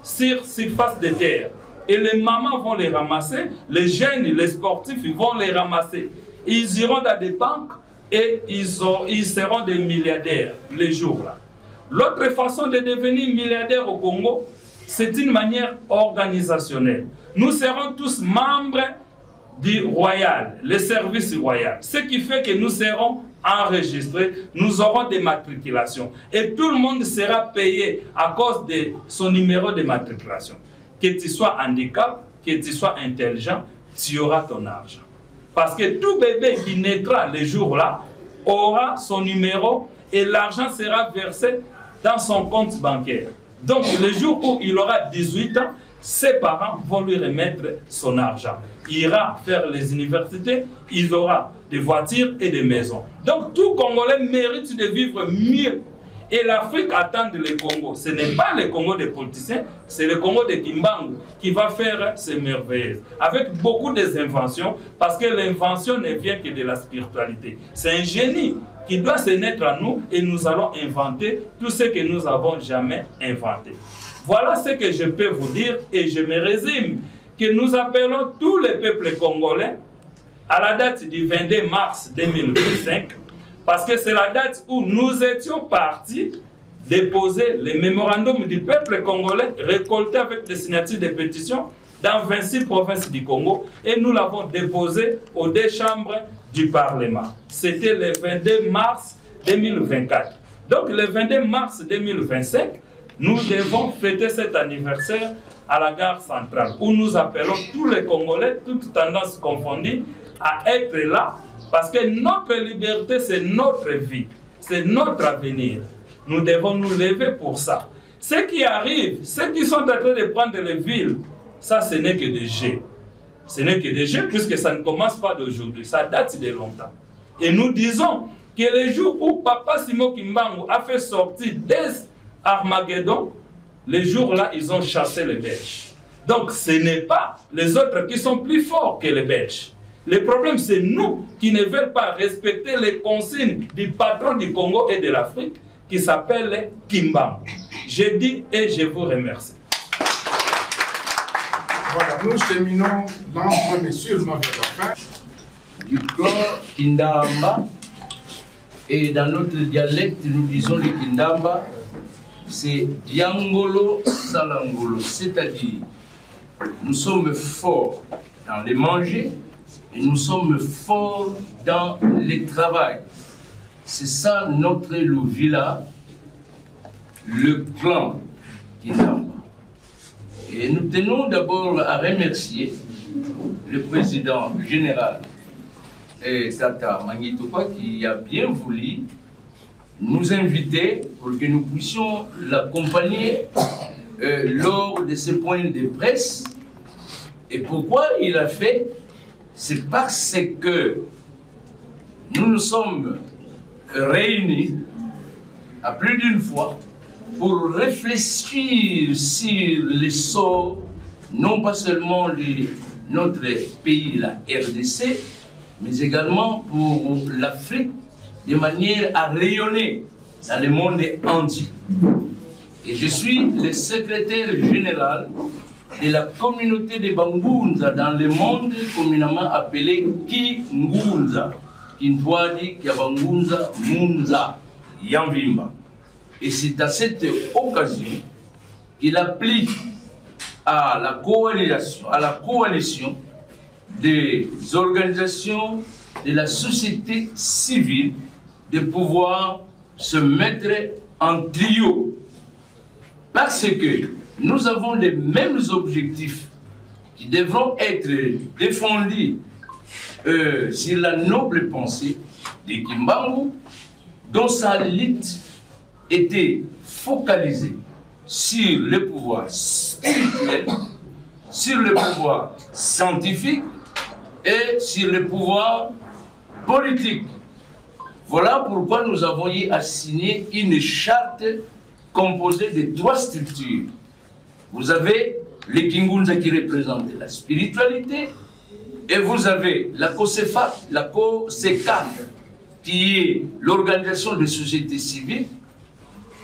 sur surface de terre. Et les mamans vont les ramasser, les jeunes, les sportifs, ils vont les ramasser. Ils iront dans des banques et ils seront des milliardaires les jours-là. L'autre façon de devenir milliardaire au Congo, c'est une manière organisationnelle. Nous serons tous membres du royal, le service royal. Ce qui fait que nous serons enregistrés, nous aurons des matriculations. Et tout le monde sera payé à cause de son numéro de matriculation. Que tu sois handicap, que tu sois intelligent, tu auras ton argent. Parce que tout bébé qui naîtra le jour-là aura son numéro et l'argent sera versé dans son compte bancaire. Donc le jour où il aura 18 ans, ses parents vont lui remettre son argent. Il ira faire les universités, il aura des voitures et des maisons. Donc tout Congolais mérite de vivre mieux. Et l'Afrique attend le Congo. Ce n'est pas le Congo des politiciens, c'est le Congo de Kimbangu qui va faire ces merveilles. Avec beaucoup d'inventions, parce que l'invention ne vient que de la spiritualité. C'est un génie qui doit se naître à nous et nous allons inventer tout ce que nous n'avons jamais inventé. Voilà ce que je peux vous dire et je me résume que nous appelons tous les peuples congolais à la date du 22 mars 2025 parce que c'est la date où nous étions partis déposer les mémorandums du peuple congolais récoltés avec des signatures de pétitions dans 26 provinces du Congo et nous l'avons déposé aux deux chambres du Parlement. C'était le 22 mars 2024. Donc le 22 mars 2025, nous devons fêter cet anniversaire à la gare centrale où nous appelons tous les Congolais, toutes tendances confondues, à être là parce que notre liberté, c'est notre vie, c'est notre avenir. Nous devons nous lever pour ça. Ce qui arrive, ceux qui sont en train de prendre les villes, ça ce n'est que des jeux. Ce n'est que des jeux puisque ça ne commence pas d'aujourd'hui, ça date de longtemps. Et nous disons que les jours où Papa Simon Kimbangu a fait sortir des Armageddon, les jours-là, ils ont chassé les Belges. Donc, ce n'est pas les autres qui sont plus forts que les Belges. Le problème, c'est nous qui ne veulent pas respecter les consignes du patron du Congo et de l'Afrique qui s'appelle Kimbangu. Je dis et je vous remercie. Voilà, nous cheminons lentement mais sûrement vers la fin. Du clan Kindamba, et dans notre dialecte, nous disons le Kindamba, c'est Diangolo Salangolo, c'est-à-dire nous sommes forts dans les manger et nous sommes forts dans le travail. C'est ça notre Louvila, le clan Kindamba. Et nous tenons d'abord à remercier le président général Tata Mangitopa qui a bien voulu nous inviter pour que nous puissions l'accompagner lors de ce point de presse. Et pourquoi il a fait? C'est parce que nous nous sommes réunis à plus d'une fois pour réfléchir sur le sort, non pas seulement de notre pays, la RDC, mais également pour l'Afrique, de manière à rayonner dans le monde entier. Et je suis le secrétaire général de la communauté de Bangunza dans le monde communément appelé Kingunza. Kintwadi, Kiabangunza, Munza, Yamvimba. Et c'est à cette occasion qu'il applique à la coalition des organisations de la société civile de pouvoir se mettre en trio Parce que nous avons les mêmes objectifs qui devront être défendus sur la noble pensée de Kimbangu, dont sa lutte était focalisée sur le pouvoir spirituel, sur le pouvoir scientifique et sur le pouvoir politique. Voilà pourquoi nous avons eu à signer une charte composée de 3 structures. Vous avez le Kingunza qui représente la spiritualité, et vous avez la COSECAF, qui est l'organisation de société civile,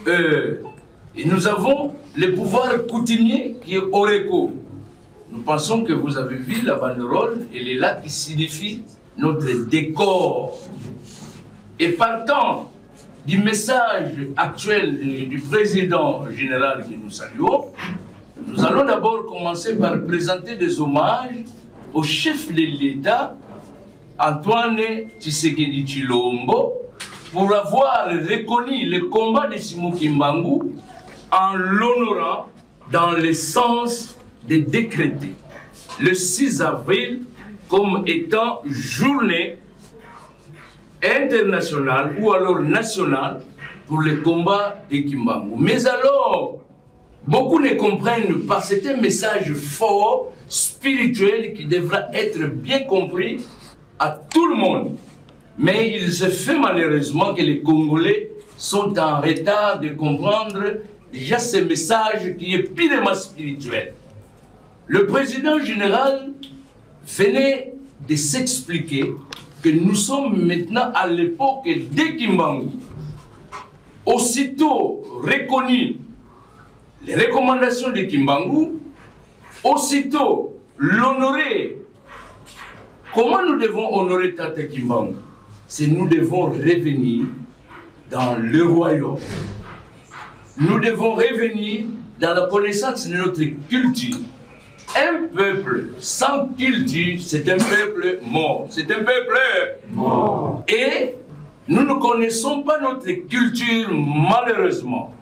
et nous avons le pouvoir coutumier qui est ORECO. Nous pensons que vous avez vu la banderole, elle est là, qui signifie notre décor. Et partant du message actuel du président général que nous saluons, nous allons d'abord commencer par présenter des hommages au chef de l'État, Antoine Tshisekedi Tshilombo, pour avoir reconnu le combat de Simon Kimbangu en l'honorant dans le sens de décréter le 6 avril comme étant journée internationale ou alors nationale pour le combat de Kimbangu. Mais alors, beaucoup ne comprennent pas, c'est un message fort, spirituel, qui devra être bien compris à tout le monde. Mais il se fait malheureusement que les Congolais sont en retard de comprendre déjà ce message qui est purement spirituel. Le président général venait de s'expliquer que nous sommes maintenant à l'époque de Kimbangu. Aussitôt reconnu les recommandations de Kimbangu, aussitôt l'honorer. Comment nous devons honorer Tata Kimbangu? C'est nous devons revenir dans le royaume. Nous devons revenir dans la connaissance de notre culture. Un peuple sans culture, c'est un peuple mort. C'est un peuple mort. Et nous ne connaissons pas notre culture, malheureusement.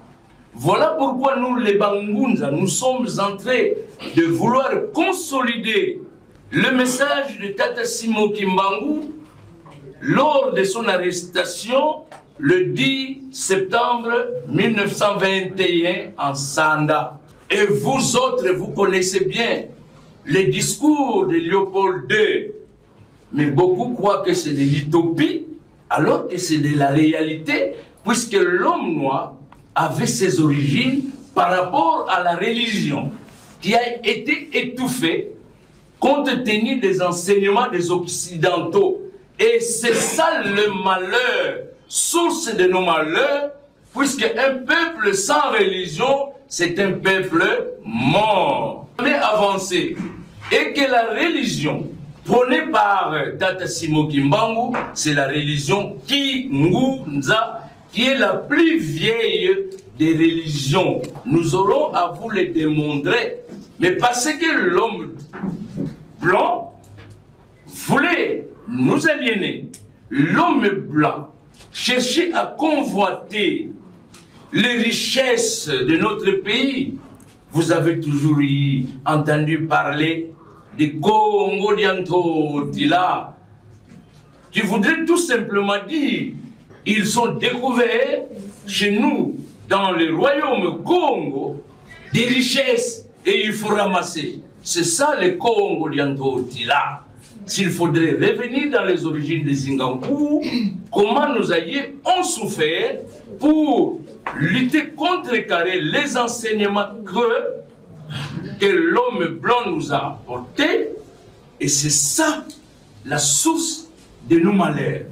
Voilà pourquoi nous, les Bangunza, nous sommes en train de vouloir consolider le message de Tata Simon Kimbangu lors de son arrestation le 10 septembre 1921 en Sanda. Et vous autres, vous connaissez bien les discours de Léopold II. Mais beaucoup croient que c'est de l'utopie, alors que c'est de la réalité, puisque l'homme noir avait ses origines par rapport à la religion, qui a été étouffée compte tenu des enseignements des Occidentaux. Et c'est ça le malheur, source de nos malheurs, puisque un peuple sans religion, c'est un peuple mort. Mais avancé, et que la religion prônée par Tata Simon Kimbangu, c'est la religion Kingunza, qui est la plus vieille des religions. Nous aurons à vous le démontrer. Mais parce que l'homme blanc voulait nous aliéner, l'homme blanc cherchait à convoiter les richesses de notre pays. Vous avez toujours entendu parler des Congo Diantotila, qui voudrait tout simplement dire ils sont découverts chez nous, dans le royaume Congo, des richesses et il faut ramasser. C'est ça le Congo Diantotila. S'il faudrait revenir dans les origines des Zingankou, comment nos aïeux ont souffert pour lutter contre les enseignements que l'homme blanc nous a apportés, et c'est ça la source de nos malheurs.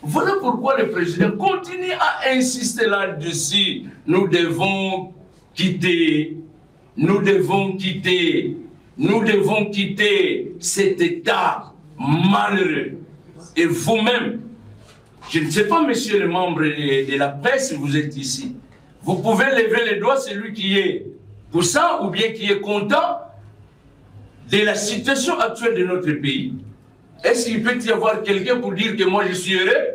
Voilà pourquoi le président continue à insister là-dessus. Nous devons quitter, nous devons quitter, nous devons quitter cet état malheureux. Et vous-même, je ne sais pas, monsieur le membre de la presse, si vous êtes ici, vous pouvez lever les doigts, celui qui est pour ça ou bien qui est content de la situation actuelle de notre pays. Est-ce qu'il peut y avoir quelqu'un pour dire que moi je suis heureux?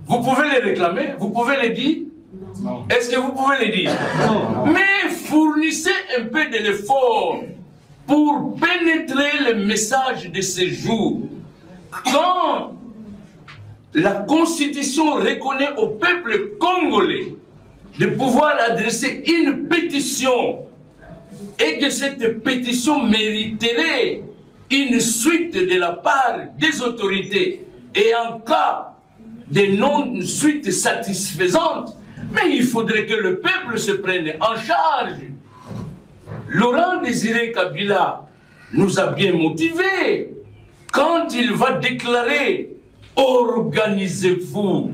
Vous pouvez le réclamer, vous pouvez le dire. Est-ce que vous pouvez le dire? Mais fournissez un peu de l'effort pour pénétrer le message de ces jours. Quand la Constitution reconnaît au peuple congolais de pouvoir adresser une pétition et que cette pétition mériterait une suite de la part des autorités et en cas de non-suite satisfaisante, mais il faudrait que le peuple se prenne en charge. Laurent Désiré Kabila nous a bien motivés quand il va déclarer « Organisez-vous,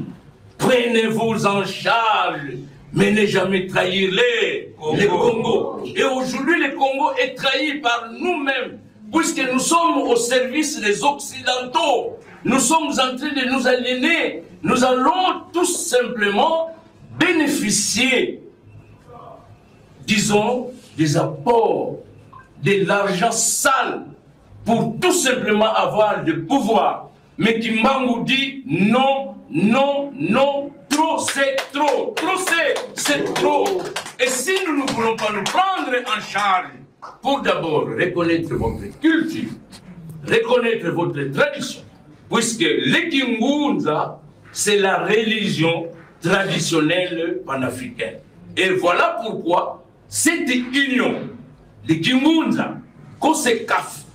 prenez-vous en charge, mais ne jamais trahir les Congo. » Et aujourd'hui, le Congo est trahi par nous-mêmes, puisque nous sommes au service des Occidentaux. Nous sommes en train de nous aliéner. Nous allons tout simplement bénéficier, disons, des apports, de l'argent sale pour tout simplement avoir le pouvoir. Mais Kimbangu dit non, non, non, trop c'est trop, trop c'est trop. Et si nous ne voulons pas nous prendre en charge pour d'abord reconnaître votre culture, reconnaître votre tradition, puisque le Kingunza, c'est la religion traditionnelle panafricaine. Et voilà pourquoi cette union de Kingunza, Kosekaf,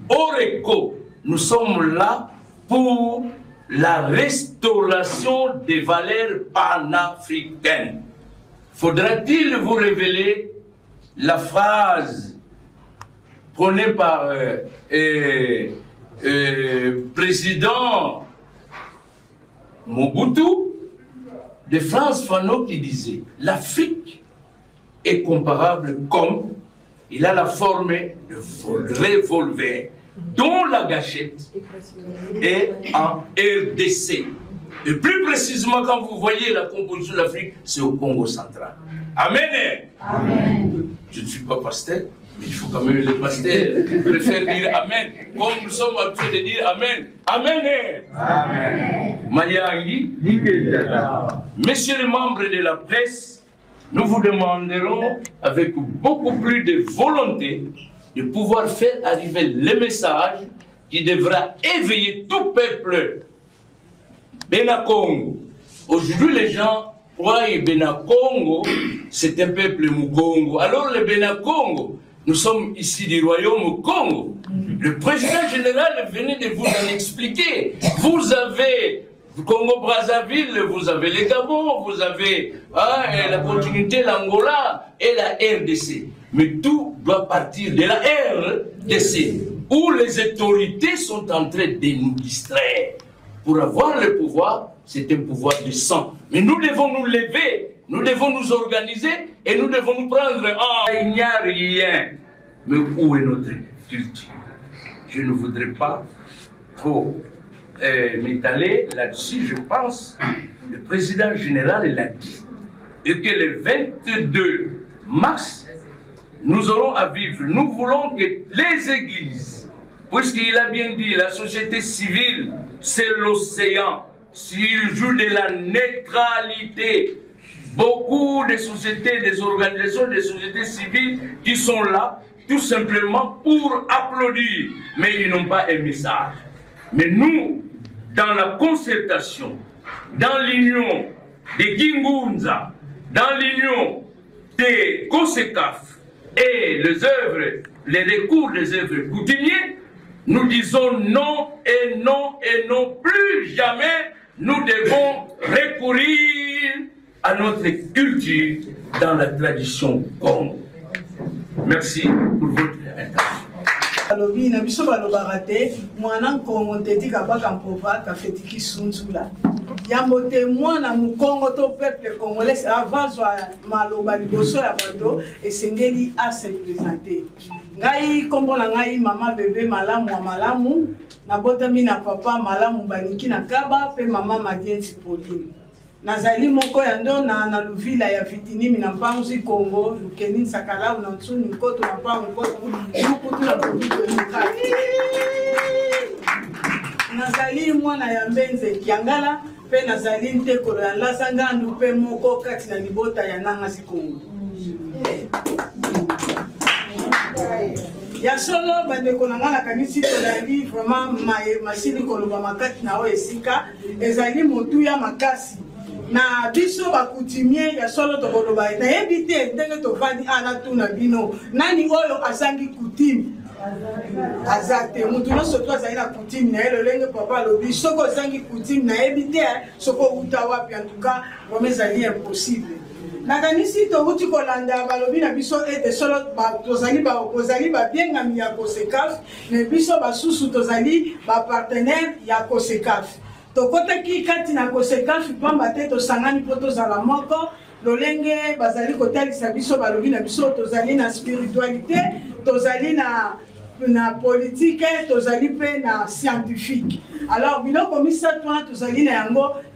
Oreko, nous sommes là pour la restauration des valeurs panafricaines. Faudra-t-il vous révéler la phrase prônée par président Mobutu de Frantz Fanon qui disait « L'Afrique est comparable comme il a la forme de revolver dont la gâchette est en RDC. Et plus précisément, quand vous voyez la composition de l'Afrique, c'est au Congo central. Amen. Amen. Je ne suis pas pasteur, mais il faut quand même les pasteurs préfèrent dire Amen. Comme nous sommes habitués de dire Amen. Amen. Amen. Mayangi, messieurs les membres de la presse, nous vous demanderons avec beaucoup plus de volonté de pouvoir faire arriver le message qui devra éveiller tout peuple. Benakongo. Aujourd'hui, les gens croient que Benakongo, c'est un peuple Mukongo. Alors, le Benakongo, nous sommes ici du royaume Congo. Le président général venait de vous en expliquer. Vous avez Congo-Brazzaville, vous avez les Gabon, vous avez la continuité, l'Angola et la RDC. Mais tout doit partir de la RDC, où les autorités sont en train de nous distraire. Pour avoir le pouvoir, c'est un pouvoir de sang. Mais nous devons nous lever, nous devons nous organiser et nous devons nous prendre en... Il n'y a rien. Mais où est notre culture? Je ne voudrais pas trop m'étaler là-dessus. Je pense que le président général l'a dit. Et que le 22 mars, nous aurons à vivre. Nous voulons que les églises, puisqu'il a bien dit, la société civile, c'est l'océan. S'il joue de la neutralité, beaucoup de sociétés, des organisations, des sociétés civiles qui sont là, tout simplement pour applaudir, mais ils n'ont pas un message. Mais nous, dans la concertation, dans l'union des Kingunza, dans l'union des Kosekaf et les œuvres, les recours des œuvres coutumiers, nous disons non et non et non, plus jamais nous devons recourir à notre culture dans la tradition Congo. Merci pour votre attention. alobi na biso balobaka te mwana nkongo nteti kabaka mpova kafetiki sunzula yambo te mwana mokongo to peuple congolais avazwa maloba liboso ya bato esengeli ase présente ngai kombo na ngai mama bebe malamu wa malamu nabotami na papa malamu baniki na kaba pe mama Madiensi Pauline nazali moko ya ndona na luvila ya Vitinimi na Mpanzi Congo lukeni sakala na nsuni nkoto na pango nkoto nukutu na produit nazali mwana ya Mbenze Kiangala pe nazali ntekolo ya Lasangandu pe moko kati na libota ya Nanga Sikongo. ya solo bandeko na ngana kanisi tozali vraiment masili koloba makati na o esika ezali motu ya makasi na biso bakoutumier ya solo tokoloba nayebi te ndenge tovandi ana tuna bino nani oyo azangi coutume aza te motu nyonso to azali na coutume na ye lolenge papa alobi soki ozangi coutume nayebi te soki outa wapi en tout cas vraimen ezali impossible nakanisi touti kolanda balobi na biso ete solo tozali babengami ya COSECAF me biso basusu tozali bapartenaire ya COSECAF tokotaki kati na COSECAF pamba te tosangani mpo tozala moko lolenge bazali kotalisa biso balobi na biso tozali na spiritualité tozali na politique tozali pe na scientifique alors biloko misato wana tozali na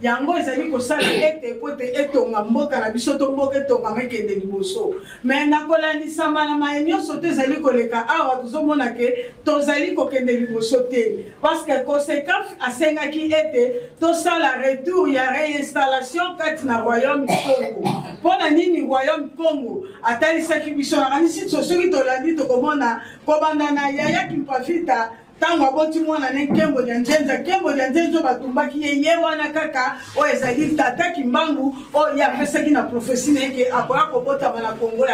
yango ezali kosala ete po ete etonga mboka na biso to mboka etongama ekende liboso me nakolandisama na maye nyonso te ezali koleka awa tozomona ke tozali kokende liboso te parce que COSECAF asengaki ete tosala retour ya réinstallation kati na royaume Congo mpona nini royaume Congo atalisaki biso nakanisi soki tolandi tokomona kobanda na Yaya Kimpavita tango aboti mwana ne Nkembo lya Nzenza batumbaki ye wana kaka oyo ezali tata Kimbangu oyo apesaki na profesi na yeke akoya kobotama na Kongo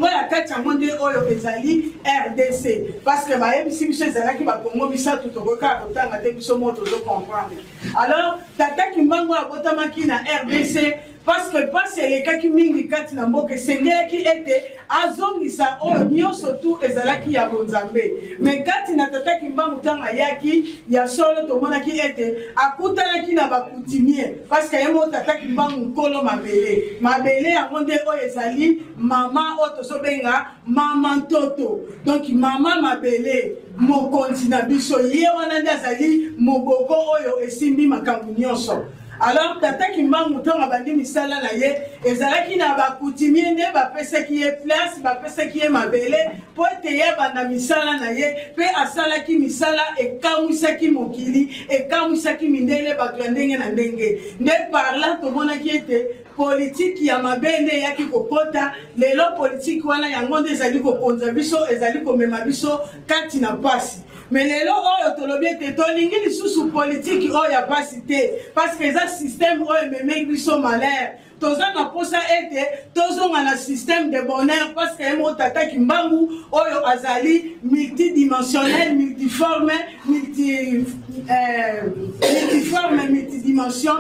ya kati yango nde oyo ezali RDC parce que bayebisi biso ezalaki bakongo bisatu tokokaa kotanga te biso mo tozocomprendre alors tata Kimbangu abotamaki na RDC parce que pasi elekaki mingi kati na mboka esengelaki ete azongisa oyo nyonso tu ezalaki ya bonzambe me kati na tata Kimbangu ntango ayaki ya solo tomonaki ete akutanaki na bakoutumier parce que ye mo tata Kimbangu nkolo mabele yango nde oyo ezali mama oyo tozobenga mama ntoto donc mama mabele mokonzi na biso ye wana nde azali moboko oyo esimbi makambo nyonso alors tata Kimbangu ntango abandi misala na ye ezalaki na bakoutumier nde bapesaki ye place bapesaki ye mabele mpo ete ye banda misala na ye mpe asalaki misala ekamwisaki mokili ekamwisaki mindele bato ya ndenge na ndenge nde parla tomonaki ete politiki ya mabende eyaki kokota lelo politiki wana yango nde ezali kokonza biso ezali komema biso kati na pasi mais lelo oyo tolobi ete tolingi lisusu politiki oyo ya pasi te parce que eza système oyo ememeki biso malheur toza na posa ete tozonga na système de bonheur parce que emo tata Kimbangu oyo azali multidimensionnel multiforme multidimension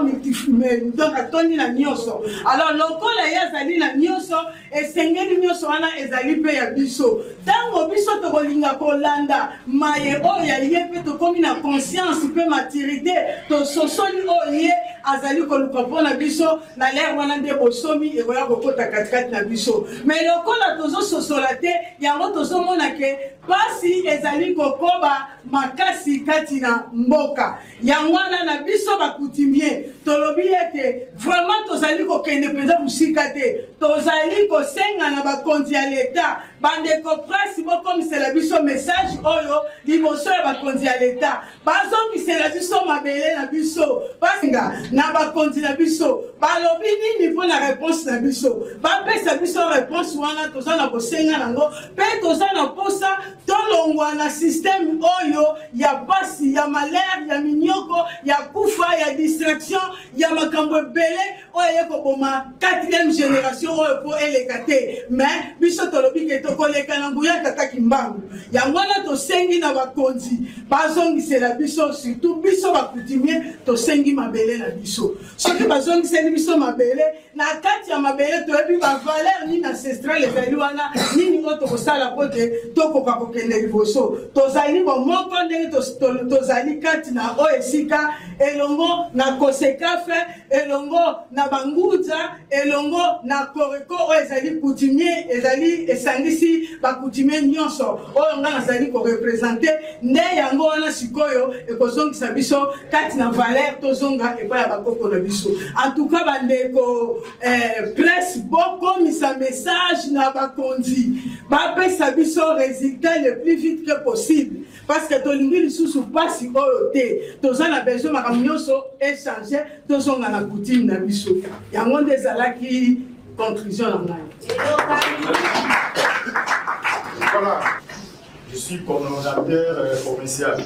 donc atoni na nyonso alors lokola ye azali na nyonso esengeli nyonso wana ezali mpe ya biso ntango biso tokolinga kolanda maye oyo ya ye mpe tokomi na conscience mpe maturité tososoli oyo ye azali koluka mpona biso na lere wana nde bosomi ekoya kokota katikati na biso mais lokola tozososola te yango tozomona ke pasi ezali kokoba makasi kati na mboka yango wana na biso bakoutumier tolobi ete vraiment tozali kokende mpenza mosika te tozali kosenga na bakonzi ya leta bandeko presse bokomisela biso message oyo liboso ya bakonzi ya leta bazomisela biso mabele na biso basinga na bakonzi na biso balobi nini mpo na réponse na biso bapesa biso réponse wana toza na kosenga nango mpe toza na posa tolongwa na système oyo ya pasi ya malheur ya minyoko ya kufa ya distraction ya makambo ebele oyo ekoboma 4e génération oyo po eleka te mais biso tolobi ke tokoleka na nguya tata Kimbangu yango wana tosengi na bakonzi bazongisela biso surtout biso bakoutumier tosengi mabele na biso soki bazongiseli biso mabele na kati ya mabele toyebi bavaleur nini ancestrale ezali wana nini oyo tokosala po te tokoka kokende liboso tozali bomoko ndenge tozali kati na oyo esika elongo na COSECAF elongo na banguza elongo na koreko oyo ezali coutumier ezali esangisi bakoutumier nyonso oyo nga nazali korepresente nde yango wana sikoyo ekozongisa biso kati na valeur tozonga epai ya bakoko na biso en tout cas bandeko presse bokomisa message na bakonzi bapesa biso résultat le plus vite que possible parce que tolingi lisusu pasi oyo te toza na besoin makambo nyonso échange tozonga na coutume na biso yango nde ezalaki conclusion na ngai. Voilà. suis coordonnateur provincial.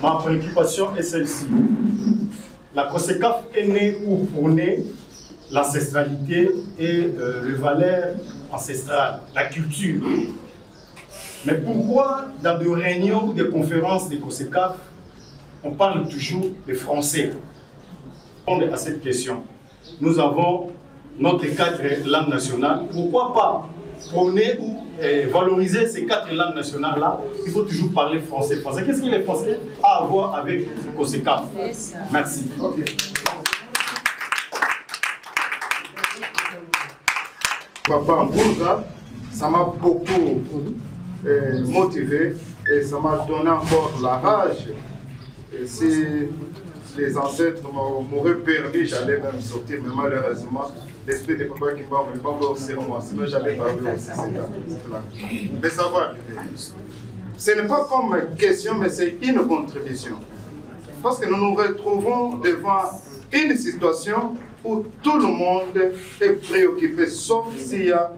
Ma préoccupation est celle-ci. La COSECAF est née pour prôner l'ancestralité et les valeurs ancestrales, la culture. Mais pourquoi dans des réunions ou des conférences de COSECAF, on parle toujours de français? À cette question, nous avons notre 4 langues nationales. Pourquoi pas prôner ou valoriser ces 4 langues nationales-là? Il faut toujours parler français. Qu'est-ce que les Français ont à voir avec COSECAF? Merci. Papa Mbouza, ça m'a beaucoup motivé et ça m'a donné encore la rage. Et si les ancêtres m'auraient permis, j'allais même sortir, mais malheureusement, l'esprit de papa qui ne pas voir sur moi, sinon j'allais parler aussi. Mais ça va arriver. Ce n'est pas comme question, mais c'est une contribution. Parce que nous nous retrouvons devant une situation où tout le monde est préoccupé, sauf s'il y a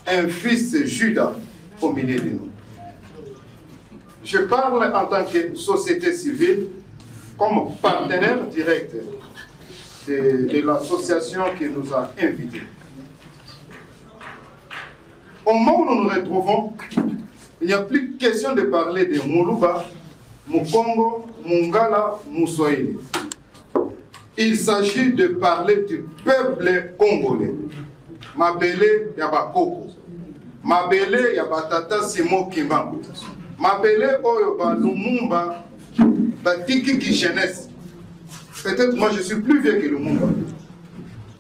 un fils Judas au milieu de nous. Je parle en tant que société civile, comme partenaire direct de l'association qui nous a invités. Au moment où nous nous retrouvons, il n'y a plus question de parler de Moulouba, Mukongo, Mungala, Moussoïli. Il s'agit de parler du peuple congolais. Mabele Yabakoko, Mabele Yabatata Simo Kimbangu, Mabele Oyoba Lumumba, Batiki qui jeunesse. Peut-être moi je suis plus vieux que Lumumba.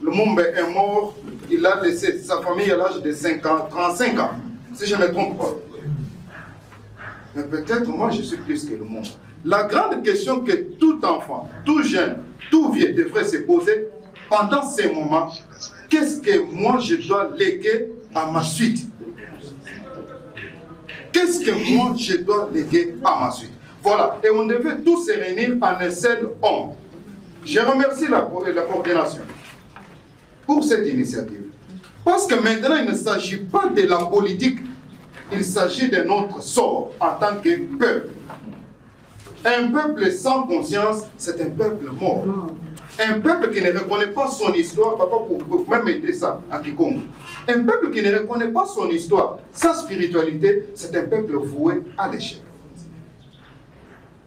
Lumumba est mort, il a laissé sa famille à l'âge de 35 ans, si je ne me trompe pas. Mais peut-être moi je suis plus que Lumumba. La grande question que tout enfant, tout jeune, tout vieux devrait se poser pendant ces moments, qu'est-ce que moi je dois léguer à ma suite? Qu'est-ce que moi je dois léguer à ma suite? Voilà, et on devait tous se réunir en un seul homme. Je remercie la coordination pour cette initiative. Parce que maintenant, il ne s'agit pas de la politique, il s'agit de notre sort en tant que peuple. Un peuple sans conscience, c'est un peuple mort. Un peuple qui ne reconnaît pas son histoire, papa, pour même aider ça à quiconque. Un peuple qui ne reconnaît pas son histoire, sa spiritualité, c'est un peuple voué à l'échec.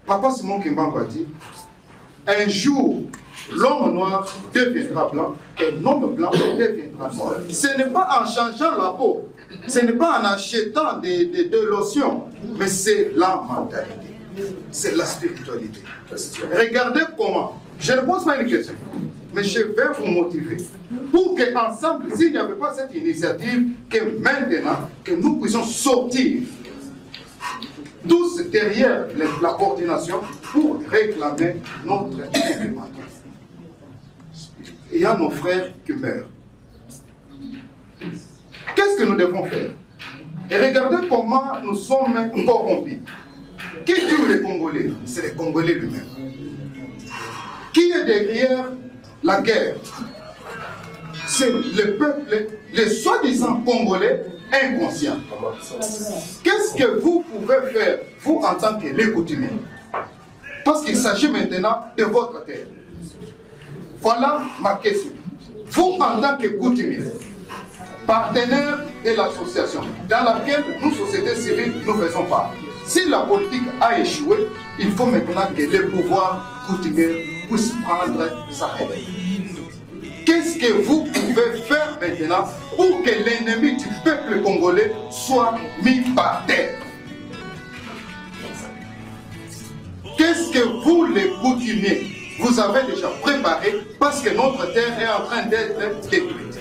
Papa Simon Kimbangu a dit, un jour, l'homme noir deviendra blanc et l'homme blanc deviendra noir. Ce n'est pas en changeant la peau, ce n'est pas en achetant des lotions, mais c'est la mentalité, c'est la spiritualité. Regardez comment, je ne pose pas une question, mais je vais vous motiver pour qu'ensemble, s'il n'y avait pas cette initiative, que maintenant, que nous puissions sortir tous derrière la coordination pour réclamer notre indépendance. Il y a nos frères qui meurent. Qu'est-ce que nous devons faire? Et regardez comment nous sommes corrompus. Qui tue les Congolais? C'est les Congolais eux-mêmes. Qui est derrière la guerre? C'est le peuple, les soi-disant Congolais inconscients. Qu'est-ce que vous pouvez faire, vous en tant que les coutumiers? Parce qu'il s'agit maintenant de votre terre. Voilà ma question. Vous en tant que coutumiers, partenaires de l'association dans laquelle nous, société civile, nous faisons part. Si la politique a échoué, il faut maintenant que les pouvoirs coutumiers puissent prendre sa relève. Qu'est-ce que vous pouvez faire maintenant pour que l'ennemi du peuple congolais soit mis par terre? Qu'est-ce que vous, les coutumiers, vous avez déjà préparé parce que notre terre est en train d'être détruite?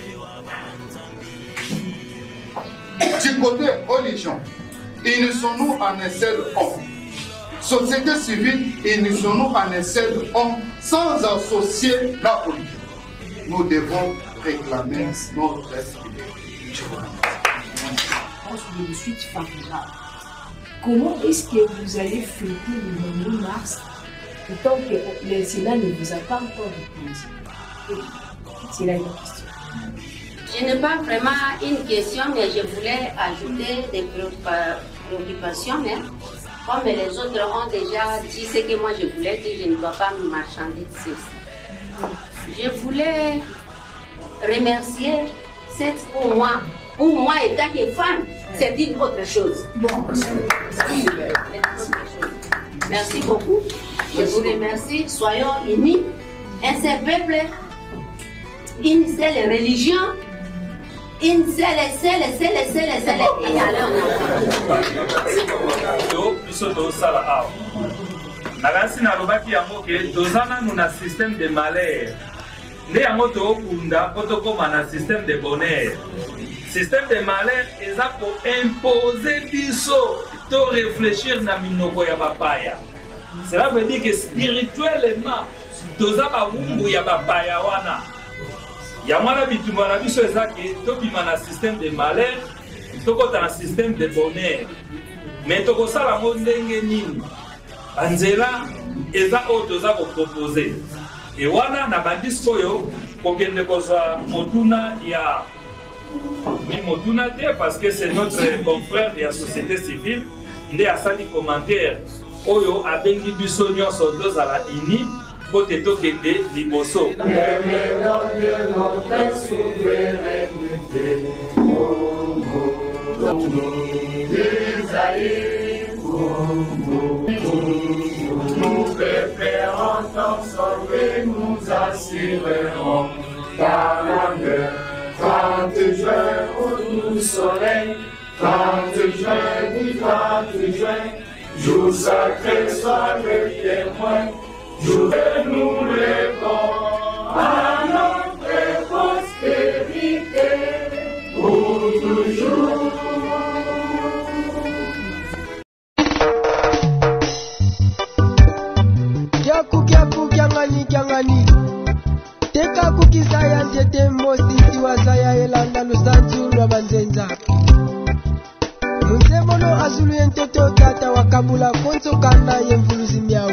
Du côté religion, unissons-nous en un seul homme. Société civile, unissons-nous en un seul homme sans associer la politique. Nous devons réclamer notre respect. De suite favorable. Comment est-ce que vous allez fêter le 1er mars tant que le Sénat ne vous a pas encore répondu? C'est là une question. Je n'ai pas vraiment une question, mais je voulais ajouter des préoccupations, mais comme les autres ont déjà dit ce que moi je voulais dire, je ne dois pas me marchander de ceci. Je voulais remercier cette pour moi étant que femme, c'est une autre chose. Merci beaucoup. Je vous remercie. Soyons unis. Un seul peuple, une seule religion, une seule. Et alors, Nagasi na lobaki yango ke tozana na système de malheur. Nde yango tokunda po tokoma na système de bonheur. Système de malheur eza ko imposer biso to réfléchir na minoko ya bapaya. Cela veut dire que spirituellement toza bawumbu ya bapaya wana. Ya mwana bitumba na biso eza ke tobima na système de malheur, tokota na système de bonheur. Mais tokosala ngo ndenge nini? Anzela eza oyo toza kopropose. E wana na bandisi oyo kokende kozwa motuna ya motuna te parce que c'est notre confrère de la société civile nde asali commentaire oyo abengi biso nyonso tozala ini po te tokende liboso. Nous préférons t'en sauver, nous assurerons ta longueur. 30 juin au doux soleil, 30 juin, du 30 juin, jour sacré, soir le témoin, jour de nous répond à notre prospérité pour toujours. Kiangani teka kukisaya njete mosisi wasaya elanda lusanzu lwa banzenza munzemono azulu yentoto tata wakabula konso kana yemvuluzi miau